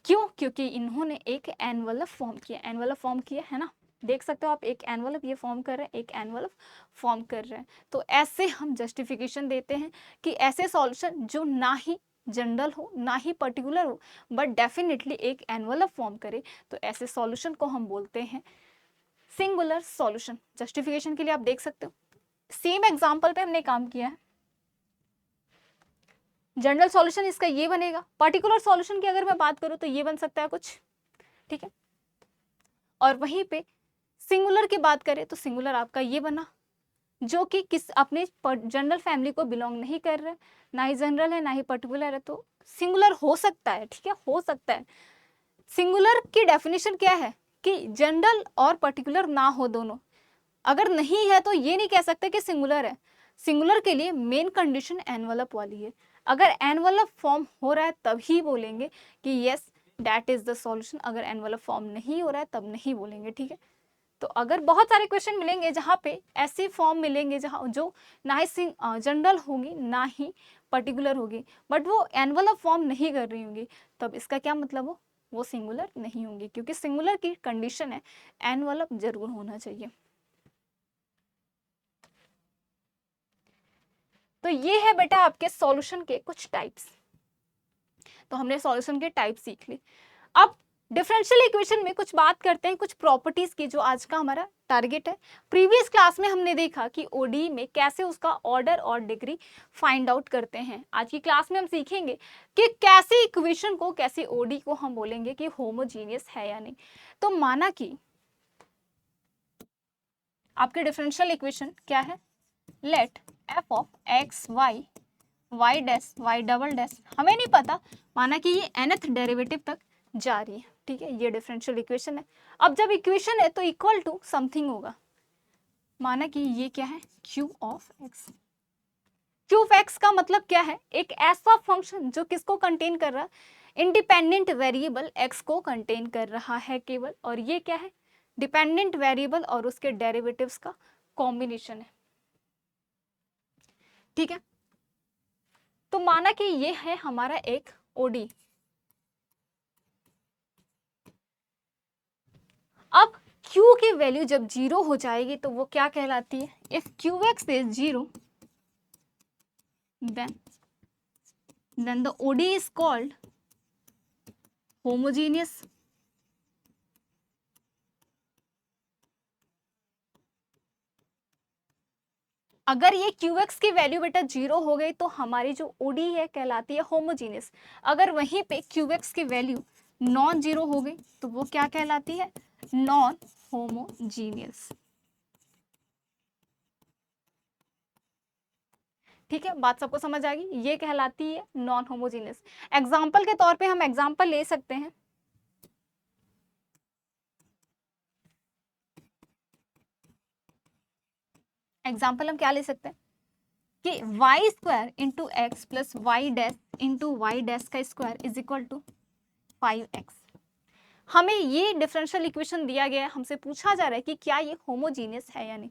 क्यों? क्योंकि इन्होंने एक एनवलप फॉर्म किया, एनवलप फॉर्म किया है ना, देख सकते हो आप, एक एनवलप ये फॉर्म कर रहे हैं, एक एनवलप फॉर्म कर रहे हैं। तो ऐसे हम जस्टिफिकेशन देते हैं कि ऐसे सॉल्यूशन जो ना ही जनरल हो ना ही पर्टिकुलर हो बट डेफिनेटली एक एनवलप फॉर्म करे, तो ऐसे सॉल्यूशन को हम बोलते हैं सिंगुलर सॉल्यूशन। जस्टिफिकेशन के लिए आप देख सकते हो, सेम एग्जांपल पे हमने काम किया है। जनरल सॉल्यूशन इसका ये बनेगा, पर्टिकुलर सॉल्यूशन की अगर मैं बात करूं तो ये बन सकता है कुछ, ठीक है। और वहीं पे सिंगुलर की बात करें तो सिंगुलर आपका ये बना, जो कि किस अपने जनरल फैमिली को बिलोंग नहीं कर रहा है, ना ही जनरल है ना ही पर्टिकुलर है, तो सिंगुलर हो सकता है, ठीक है, हो सकता है। सिंगुलर की डेफिनेशन क्या है कि जनरल और पर्टिकुलर ना हो दोनों, अगर नहीं है तो ये नहीं कह सकते कि सिंगुलर है। सिंगुलर के लिए मेन कंडीशन एनवलप वाली है, अगर एनवलप फॉर्म हो रहा है तभी बोलेंगे कि yes that is the solution, अगर एनवलप फॉर्म नहीं हो रहा है तब नहीं बोलेंगे, ठीक है। तो अगर बहुत सारे क्वेश्चन मिलेंगे जहाँ पे ऐसे फॉर्म मिलेंगे जहाँ जो ना ही जनरल होगी ना ही पर्टिकुलर होगी बट वो एनवलप फॉर्म नहीं कर रही होंगी, तब इसका क्या मतलब हो, वो सिंगुलर नहीं होंगी, क्योंकि सिंगुलर की कंडीशन है एनवलप जरूर होना चाहिए। तो ये है बेटा आपके सॉल्यूशन के कुछ टाइप्स। तो हमने सॉल्यूशन के टाइप सीख ली। अब डिफरेंशियल इक्वेशन में कुछ बात करते हैं कुछ प्रॉपर्टीज की, जो आज का हमारा टारगेट है। प्रीवियस क्लास में हमने देखा कि ओडी में कैसे उसका ऑर्डर और डिग्री फाइंड आउट करते हैं। आज की क्लास में हम सीखेंगे कि कैसे इक्वेशन को, कैसे ओडी को हम बोलेंगे कि होमोजीनियस है या नहीं। तो माना कि आपके डिफरेंशियल इक्वेशन क्या है, let F of x Y Y dash Y double dash, हमें नहीं पता, माना कि ये nth डेरिवेटिव तक जा रही है, ठीक है, ये डिफरेंशियल इक्वेशन है। अब जब इक्वेशन है तो इक्वल टू समथिंग होगा, माना कि ये क्या है, Q of x. Q of x का मतलब क्या है, एक ऐसा फंक्शन जो किसको कंटेन कर रहा है, इंडिपेंडेंट वेरिएबल एक्स को कंटेन कर रहा है केवल, और ये क्या है, डिपेंडेंट वेरिएबल और उसके डेरिवेटिव्स का कॉम्बिनेशन है, ठीक है। तो माना कि ये है हमारा एक ओडी। अब q की वैल्यू जब 0 हो जाएगी तो वो क्या कहलाती है, if qx is 0 then the OD is called homogeneous। अगर ये qx की वैल्यू बेटा 0 हो गई तो हमारी जो OD है कहलाती है होमोजीनियस। अगर वहीं पे qx की वैल्यू नॉन जीरो हो गई तो वो क्या कहलाती है, नॉन होमोजीनियस, ठीक है। बात सबको समझ आ गई, ये कहलाती है नॉन होमोजीनियस। एग्जाम्पल के तौर पे हम एग्जाम्पल ले सकते हैं, एग्जाम्पल हम क्या ले सकते हैं कि Y square into X plus Y dash into Y dash का square is equal to 5x। हमें ये डिफरेंशियल इक्वेशन दिया गया है, हमसे पूछा जा रहा है कि क्या ये होमोजीनियस है या नहीं।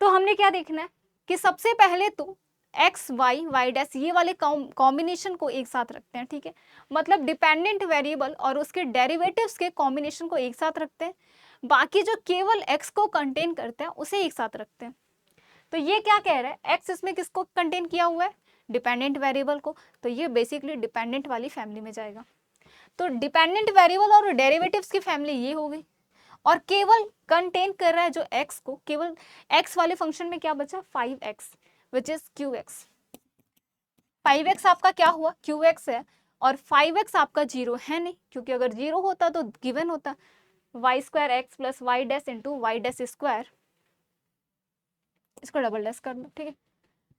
तो हमने क्या देखना है कि सबसे पहले तो एक्स वाई वाई डैश ये वाले कॉम्बिनेशन को एक साथ रखते हैं, ठीक है, मतलब डिपेंडेंट वेरिएबल और उसके डेरिवेटिव्स के कॉम्बिनेशन को एक साथ रखते हैं, बाकी जो केवल एक्स को कंटेन करते हैं उसे एक साथ रखते हैं। तो ये क्या कह रहा है, एक्स इसमें किसको कंटेन किया हुआ है, डिपेंडेंट वेरिएबल को, तो ये बेसिकली डिपेंडेंट वाली फैमिली में जाएगा। तो डिपेंडेंट वेरिएबल और डेरिवेटिव्स की फैमिली ये हो गई, और केवल कंटेन कर रहा है जो एक्स को, केवल एक्स वाले फंक्शन में क्या बचा, 5x which is qx। 5x आपका क्या हुआ, qx है, और 5x आपका 0 है नहीं, क्योंकि अगर 0 होता तो गिवन होता y square x plus Y dash into Y dash square, इसको डबल डैश कर लो, ठीक है,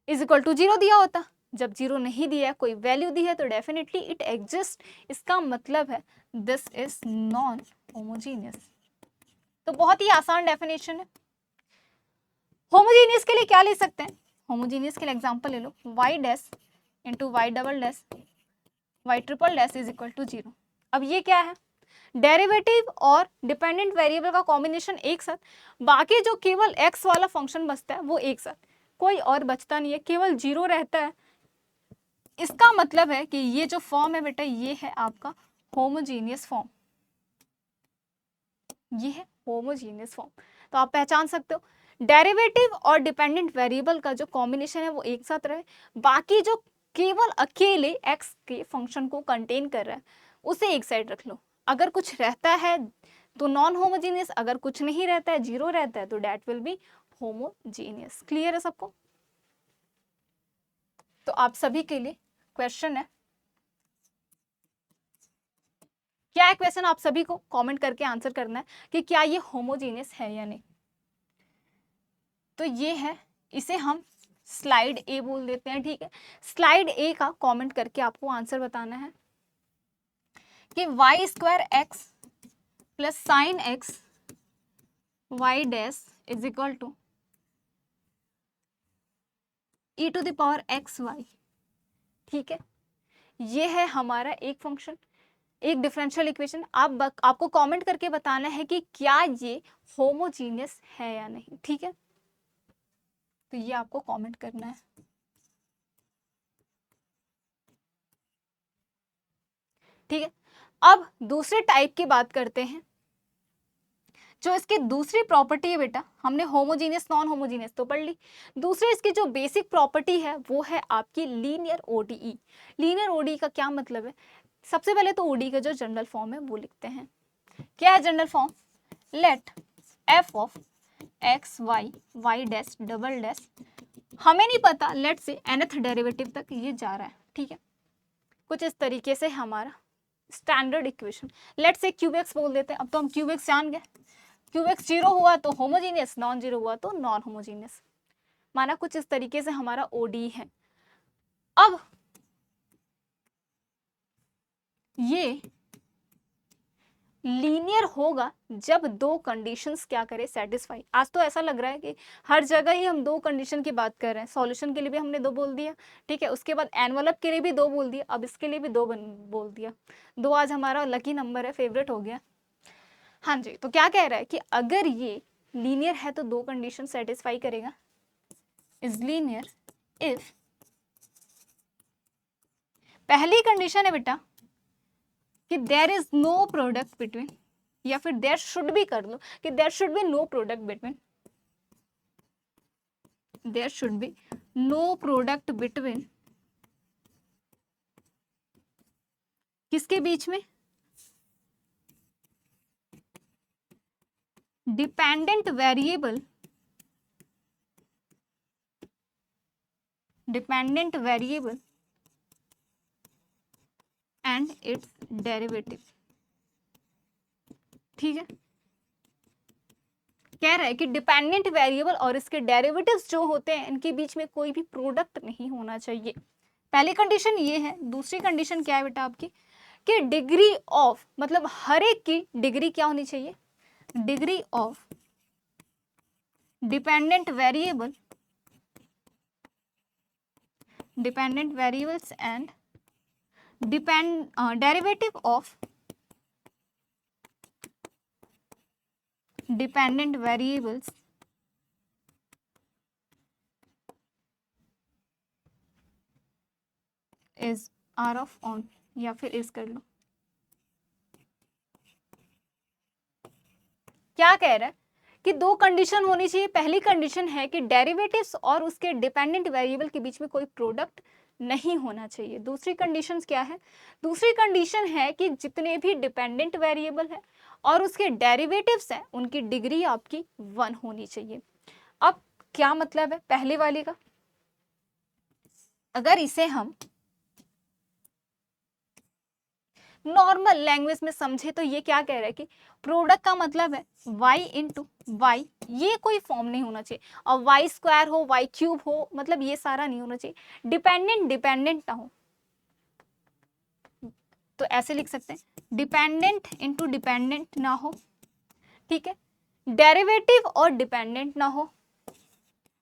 इज इक्वल टू 0 दिया होता। जब 0 नहीं दिया, कोई वैल्यू दी है तो डेफिनेटली इट एग्जिस्ट, इसका मतलब है दिस इज नॉन होमोजीनियस। तो बहुत ही आसान डेफिनेशन है। होमोजीनियस के लिए क्या ले सकते हैं? होमोजीनियस के लिए एग्जांपल ले लो, y dash into y double dash Y triple dash is equal to 0। अब ये क्या है? डेरिवेटिव और डिपेंडेंट वेरिएबल का कॉम्बिनेशन एक साथ, बाकी जो केवल x वाला फंक्शन बचता है वो एक साथ, कोई और बचता नहीं है, केवल 0 रहता है। इसका मतलब है कि ये जो फॉर्म है बेटा, ये है आपका होमोजीनियस फॉर्म, ये है होमोजीनियस फॉर्म। तो आप पहचान सकते हो, डेरिवेटिव और डिपेंडेंट वेरिएबल का जो कॉम्बिनेशन है वो एक साथ रहे, बाकी जो केवल अकेले x के फंक्शन को कंटेन कर रहा है उसे एक साइड रख लो। अगर कुछ रहता है तो नॉन होमोजीनियस, अगर कुछ नहीं रहता है, 0 रहता है, तो that will be homogeneous. Clear है सबको? तो आप सभी के लिए क्वेश्चन है, क्या है क्वेश्चन? आप सभी को कमेंट करके आंसर करना है कि क्या ये होमोजीनियस है या नहीं। तो ये है, इसे हम स्लाइड ए बोल देते हैं, ठीक है। स्लाइड ए का कमेंट करके आपको आंसर बताना है कि Y square x plus sine x y dash is equal to e to the power x y, ठीक है। ये है हमारा एक फंक्शन, एक डिफरेंशियल इक्वेशन। आपको कमेंट करके बताना है कि क्या ये होमोजीनियस है या नहीं, ठीक है। तो ये आपको कमेंट करना है, ठीक है। अब दूसरे टाइप की बात करते हैं। जो इसकी दूसरी प्रॉपर्टी है बेटा, हमने होमोजीनियस नॉन होमोजीनियस तो पढ़ ली, दूसरी इसकी जो बेसिक प्रॉपर्टी है वो है आपकी लीनियर ओडीई। लीनियर ओडीई का क्या मतलब है? सबसे पहले तो ओडी का जो जनरल फॉर्म है वो लिखते हैं। क्या है general form? Let F of x Y Y dash double dash, हमें नहीं पता, लेट से nth डेरिवेटिव तक ये जा रहा है, ठीक है। कुछ इस तरीके से हमारा स्टैंडर्ड इक्वेशन, लेट से क्यूब एक्स बोल देते हैं। अब तो हम क्यूब एक्स जान गए, क्यूब एक्स 0 हुआ तो होमोजीनियस, नॉन 0 हुआ तो नॉन होमोजीनियस, माना कुछ इस तरीके से हमारा ओडी है। अब ये लीनियर होगा जब दो कंडीशंस क्या करे, सेटिस्फाई। आज तो ऐसा लग रहा है कि हर जगह ही हम दो कंडीशन की बात कर रहे हैं। सॉल्यूशन के लिए भी हमने 2 बोल दिया, ठीक है। उसके बाद एनवलप के लिए भी 2 बोल दिया, अब इसके लिए भी 2 बोल दिया। 2 आज हमारा लकी नंबर है, फेवरेट हो गया। हाँ जी, तो क्या कह रहा है कि अगर ये लीनियर है तो 2 कंडीशन सेटिस्फाई करेगा, इज लीनियर इफ, पहली कंडीशन है बेटा कि there is no product between, या फिर देयर शुड बी कर लो कि there should be no product between, there should be no product between किसके बीच में? Dependent variable, dependent variable and its derivative, ठीक है। कह रहा है कि डिपेंडेंट वेरिएबल और इसके डेरिवेटिव्स जो होते हैं इनके बीच में कोई भी प्रोडक्ट नहीं होना चाहिए। पहली कंडीशन ये है। दूसरी कंडीशन क्या है बेटा आपकी कि डिग्री ऑफ, मतलब हर एक की डिग्री क्या होनी चाहिए? Degree of dependent variable, dependent variables and derivative of dependent variables is are of on, या फिर इज कर लो। क्या कह रहा है कि 2 कंडीशन होनी चाहिए। पहली कंडीशन है कि डेरिवेटिव्स और उसके डिपेंडेंट वेरिएबल के बीच में कोई प्रोडक्ट नहीं होना चाहिए। दूसरी कंडीशन क्या है? दूसरी कंडीशन है कि जितने भी डिपेंडेंट वेरिएबल है और उसके डेरिवेटिव्स हैं उनकी डिग्री आपकी 1 होनी चाहिए। अब क्या मतलब है पहले वाले का? अगर इसे हम नॉर्मल लैंग्वेज में समझे तो ये क्या कह रहा है कि प्रोडक्ट का मतलब है y इंटू वाई, ये कोई फॉर्म नहीं होना चाहिए। और वाई स्क्वायर हो, वाई क्यूब हो, मतलब ये सारा नहीं होना चाहिए। डिपेंडेंट डिपेंडेंट ना हो, तो ऐसे लिख सकते हैं डिपेंडेंट इनटू डिपेंडेंट ना हो, ठीक है, डेरिवेटिव और डिपेंडेंट ना हो।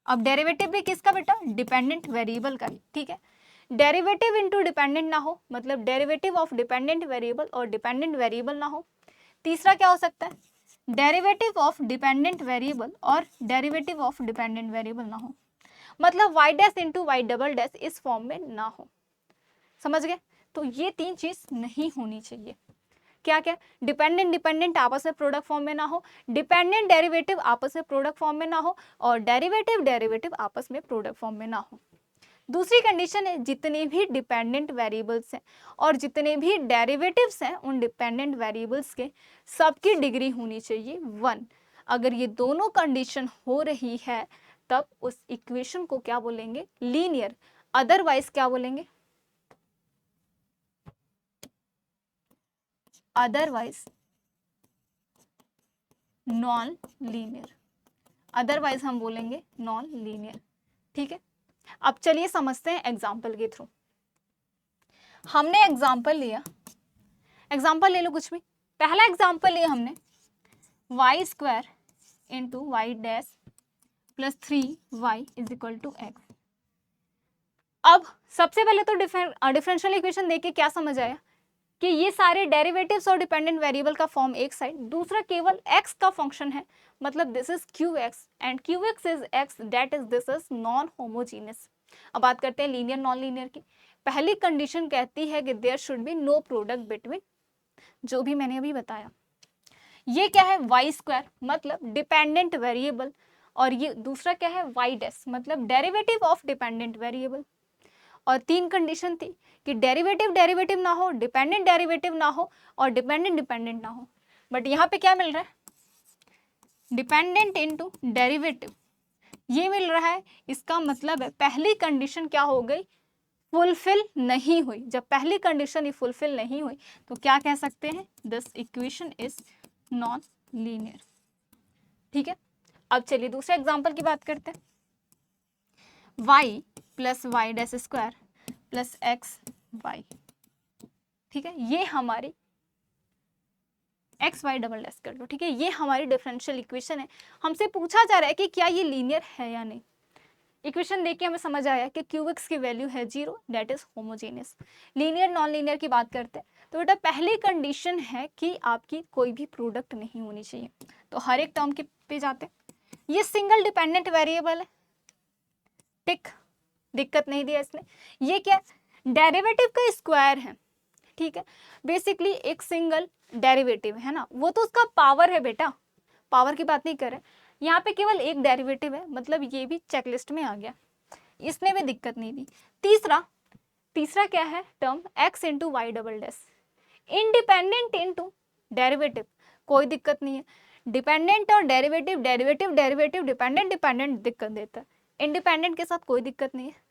अब डेरिवेटिव भी किसका बेटा, डिपेंडेंट वेरिएबल का, ठीक है, डेरिवेटिव इनटू डिपेंडेंट ना हो, मतलब डेरिवेटिव ऑफ डिपेंडेंट वेरिएबल और डिपेंडेंट वेरिएबल ना हो। तीसरा क्या हो सकता है, डेरिवेटिव ऑफ डिपेंडेंट वेरिएबल और डेरिवेटिव ऑफ डिपेंडेंट वेरिएबल ना हो, मतलब y dash into y double dash इस फॉर्म में ना हो। समझ गए? तो ये तीन चीज नहीं होनी चाहिए। क्या क्या, डिपेंडेंट डिपेंडेंट आपस में प्रोडक्ट फॉर्म में ना हो, डिपेंडेंट डेरिवेटिव आपस में प्रोडक्ट फॉर्म में ना हो, और डेरिवेटिव डेरिवेटिव आपस में प्रोडक्ट फॉर्म में ना हो। दूसरी कंडीशन है जितने भी डिपेंडेंट वेरिएबल्स हैं और जितने भी डेरिवेटिव्स हैं उन डिपेंडेंट वेरिएबल्स के सबकी डिग्री होनी चाहिए 1। अगर ये दोनों कंडीशन हो रही है तब उस इक्वेशन को क्या बोलेंगे, लीनियर, अदरवाइज क्या बोलेंगे, अदरवाइज नॉन लीनियर, अदरवाइज हम बोलेंगे नॉन लीनियर, ठीक है। अब चलिए समझते हैं एग्जाम्पल के थ्रू। हमने एग्जाम्पल लिया, एग्जाम्पल ले लो कुछ भी, पहला एग्जाम्पल लिया हमने y square into Y dash plus 3y is equal to x. अब सबसे पहले तो डिफरेंशियल इक्वेशन देख के क्या समझ आया कि ये सारे डेरिवेटिव्स और डिपेंडेंट वेरिएबल का फॉर्म एक साइड, दूसरा केवल x का फंक्शन है, मतलब this is qx and qx is x, that is this is non homogeneous. अब बात करते हैं लीनियर नॉन लीनियर की। पहली कंडीशन कहती है कि there should be no product between, जो भी मैंने अभी बताया। ये क्या है, वाई स्क्वायर मतलब डिपेंडेंट वेरिएबल, और ये दूसरा क्या है, वाई डैश मतलब डेरिवेटिव ऑफ डिपेंडेंट वेरिएबल। और तीन कंडीशन थी कि डेरिवेटिव डेरिवेटिव ना हो, डिपेंडेंट डेरिवेटिव ना हो, और डिपेंडेंट डिपेंडेंट ना हो। बट यहाँ पे क्या मिल रहा है, डिपेंडेंट इनटू डेरिवेटिव ये मिल रहा है। इसका मतलब है पहली कंडीशन क्या हो गई, फुलफिल नहीं हुई। जब पहली कंडीशन ही फुलफिल नहीं हुई तो क्या कह सकते हैं, this equation is non linear, ठीक है। अब चलिए दूसरे एग्जांपल की बात करते हैं, y plus Y dash square plus x y, ठीक है, ये हमारी एक्स वाई डबल डैश कर लो, ठीक है, ये हमारी डिफरेंशियल इक्वेशन है। हमसे पूछा जा रहा है कि क्या ये लीनियर है या नहीं। इक्वेशन देख के हमें समझ आया कि क्यूएक्स की वैल्यू है 0, that is homogeneous. Linear non linear की बात करते हैं तो बेटा पहली कंडीशन है कि आपकी कोई भी प्रोडक्ट नहीं होनी चाहिए। तो हर एक टर्म के पे जाते हैं। ये सिंगल डिपेंडेंट वेरिएबल है, टिक, दिक्कत नहीं दिया इसने। ये क्या, डेरिवेटिव का स्क्वायर है, ठीक है, बेसिकली एक सिंगल डेरिवेटिव है ना, वो तो उसका पावर है बेटा, पावर की बात नहीं कर रहे, यहाँ पे केवल एक डेरिवेटिव है, मतलब ये भी चेकलिस्ट में आ गया, इसने भी दिक्कत नहीं दी। तीसरा क्या है term, x into y double dash, independent into derivative, कोई दिक्कत नहीं है। डिपेंडेंट और derivative derivative derivative dependent dependent दिक्कत देता है, इंडिपेंडेंट के साथ कोई दिक्कत नहीं है।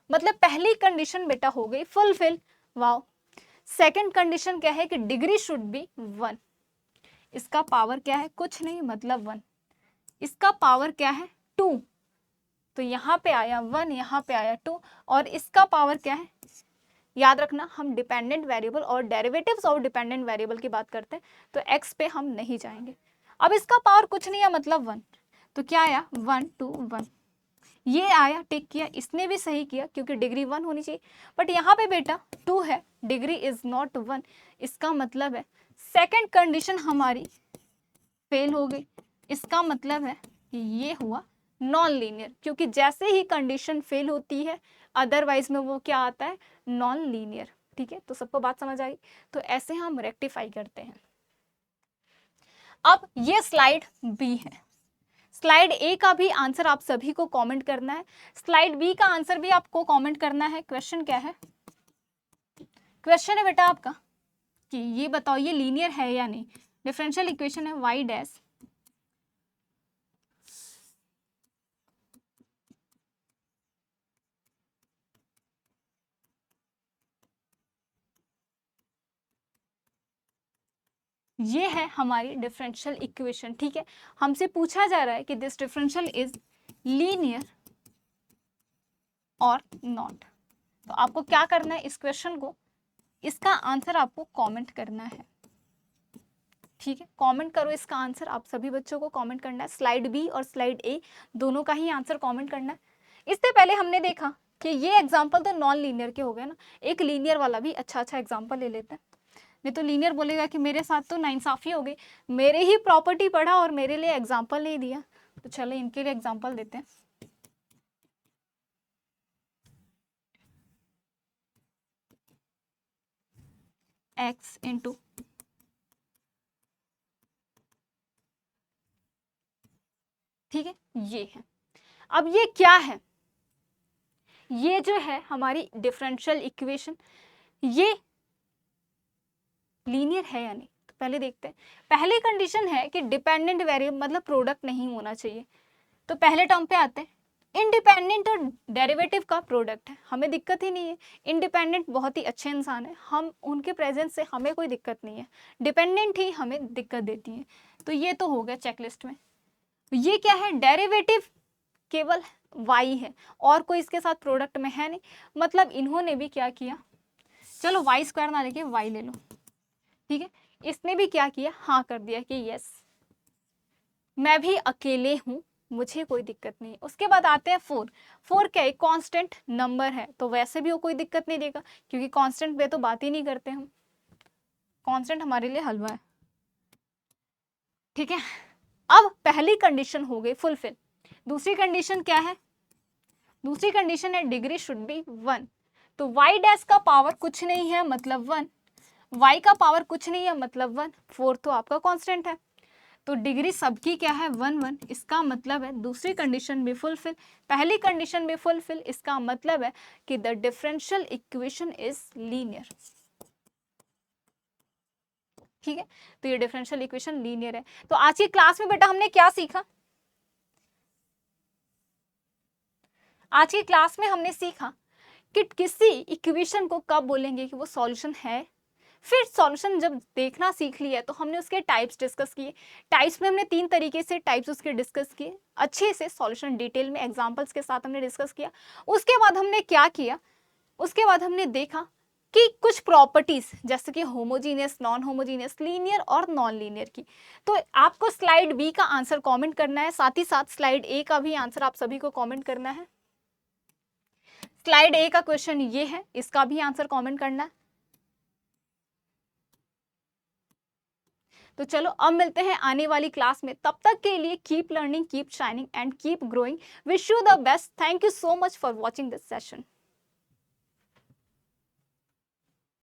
मतलब पहली कंडीशन बेटा हो गई फुलफिल, वाओ। सेकंड कंडीशन क्या है कि डिग्री शुड बी 1, इसका पावर क्या है, कुछ नहीं मतलब 1, इसका पावर क्या है 2, तो यहाँ पे आया 1, यहाँ पे आया 2, और इसका पावर क्या है, याद रखना हम डिपेंडेंट वेरिएबल और डेरिवेटिव्स ऑफ डिपेंडेंट वेरिएबल की बात करते हैं तो x पे हम नहीं जाएंगे। अब इसका पावर कुछ नहीं है मतलब 1, तो क्या आया 1 2 1, ये आया, टिक किया, इसने भी सही किया क्योंकि डिग्री 1 होनी चाहिए। बट यहाँ पे बेटा 2 है, डिग्री इज नॉट 1, इसका मतलब है सेकंड कंडीशन हमारी फेल हो गई। इसका मतलब है कि ये हुआ नॉन लीनियर, क्योंकि जैसे ही कंडीशन फेल होती है अदरवाइज में वो क्या आता है, नॉन लीनियर, ठीक है। तो सबको बात समझ आई, तो ऐसे हम रेक्टिफाई करते हैं। अब ये स्लाइड बी है, स्लाइड ए का भी आंसर आप सभी को कमेंट करना है, स्लाइड बी का आंसर भी आपको कमेंट करना है। क्वेश्चन क्या है, क्वेश्चन है बेटा आपका कि ये बताओ ये लीनियर है या नहीं। डिफरेंशियल इक्वेशन है y डैश ये है हमारी डिफरेंशियल इक्वेशन, ठीक है। हमसे पूछा जा रहा है कि दिस डिफरेंशियल इज लीनियर और नॉट। तो आपको क्या करना है, इस क्वेश्चन को इसका आंसर आपको कमेंट करना है, ठीक है। कमेंट करो इसका आंसर, आप सभी बच्चों को कमेंट करना है। स्लाइड बी और स्लाइड ए दोनों का ही आंसर कमेंट करना है। इससे पहले हमने देखा कि ये एग्जाम्पल तो नॉन लीनियर के हो गए ना, एक लीनियर वाला भी अच्छा एग्जाम्पल ले लेते हैं। नहीं तो लीनियर बोलेगा कि मेरे साथ तो नाइंसाफी हो गई, मेरे ही प्रॉपर्टी पढ़ा और मेरे लिए एग्जाम्पल नहीं दिया। तो चलो इनके लिए एग्जाम्पल देते हैं। x इंटू ठीक है, ये है। अब ये क्या है, ये जो है हमारी डिफरेंशियल इक्वेशन, ये लीनियर है या नहीं, तो पहले देखते हैं। पहली कंडीशन है कि डिपेंडेंट वेरिएबल मतलब प्रोडक्ट नहीं होना चाहिए। तो पहले टर्म पे आते हैं, इंडिपेंडेंट और डेरिवेटिव का प्रोडक्ट है, हमें दिक्कत ही नहीं है। इंडिपेंडेंट बहुत ही अच्छे इंसान है, हम उनके प्रेजेंस से हमें कोई दिक्कत नहीं है, डिपेंडेंट ही हमें दिक्कत देती है। तो ये तो हो गया चेकलिस्ट में। ये क्या है, डेरिवेटिव केवल y है और कोई इसके साथ प्रोडक्ट में है नहीं, मतलब इन्होंने भी क्या किया, चलो वाई स्क्वायर ना लेके y ले लो, ठीक है। इसने भी क्या किया, हाँ कर दिया कि यस मैं भी अकेले हूं, मुझे कोई दिक्कत नहीं। उसके बाद आते हैं 4। 4 क्या है, कांस्टेंट नंबर है, तो वैसे भी वो कोई दिक्कत नहीं देगा क्योंकि कांस्टेंट पे तो बात ही नहीं करते हम, कांस्टेंट हमारे लिए हलवा है, ठीक है। अब पहली कंडीशन हो गई फुलफिल। दूसरी कंडीशन क्या है, दूसरी कंडीशन है डिग्री शुड बी 1। तो y डैश का पावर कुछ नहीं है मतलब 1, y का पावर कुछ नहीं है मतलब 1, 4 तो आपका कांस्टेंट है, तो डिग्री सबकी क्या है 1 1। इसका मतलब है दूसरी कंडीशन भी फुलफिल, पहली कंडीशन भी फुलफिल। इसका मतलब है कि the differential equation is linear, ठीक है। तो ये डिफरेंशियल इक्वेशन लीनियर है। तो आज की क्लास में बेटा हमने क्या सीखा, आज की क्लास में हमने सीखा कि किसी इक्वेशन को कब बोलेंगे कि वो सॉल्यूशन है। फिर सॉल्यूशन जब देखना सीख लिया तो हमने उसके टाइप्स डिस्कस किए। टाइप्स में हमने 3 तरीके से टाइप्स उसके डिस्कस किए, अच्छे से सॉल्यूशन डिटेल में एग्जांपल्स के साथ हमने डिस्कस किया। उसके बाद हमने क्या किया, उसके बाद हमने देखा कि कुछ प्रॉपर्टीज जैसे कि होमोजीनियस, नॉन होमोजीनियस, लीनियर और नॉन लीनियर की। तो आपको स्लाइड बी का आंसर कॉमेंट करना है, साथ ही साथ स्लाइड ए का भी आंसर आप सभी को कॉमेंट करना है। स्लाइड ए का क्वेश्चन ये है, इसका भी आंसर कमेंट करना है। तो चलो अब मिलते हैं आने वाली क्लास में, तब तक के लिए keep learning, keep shining and keep growing. Wish you the best. Thank you so much for watching this session.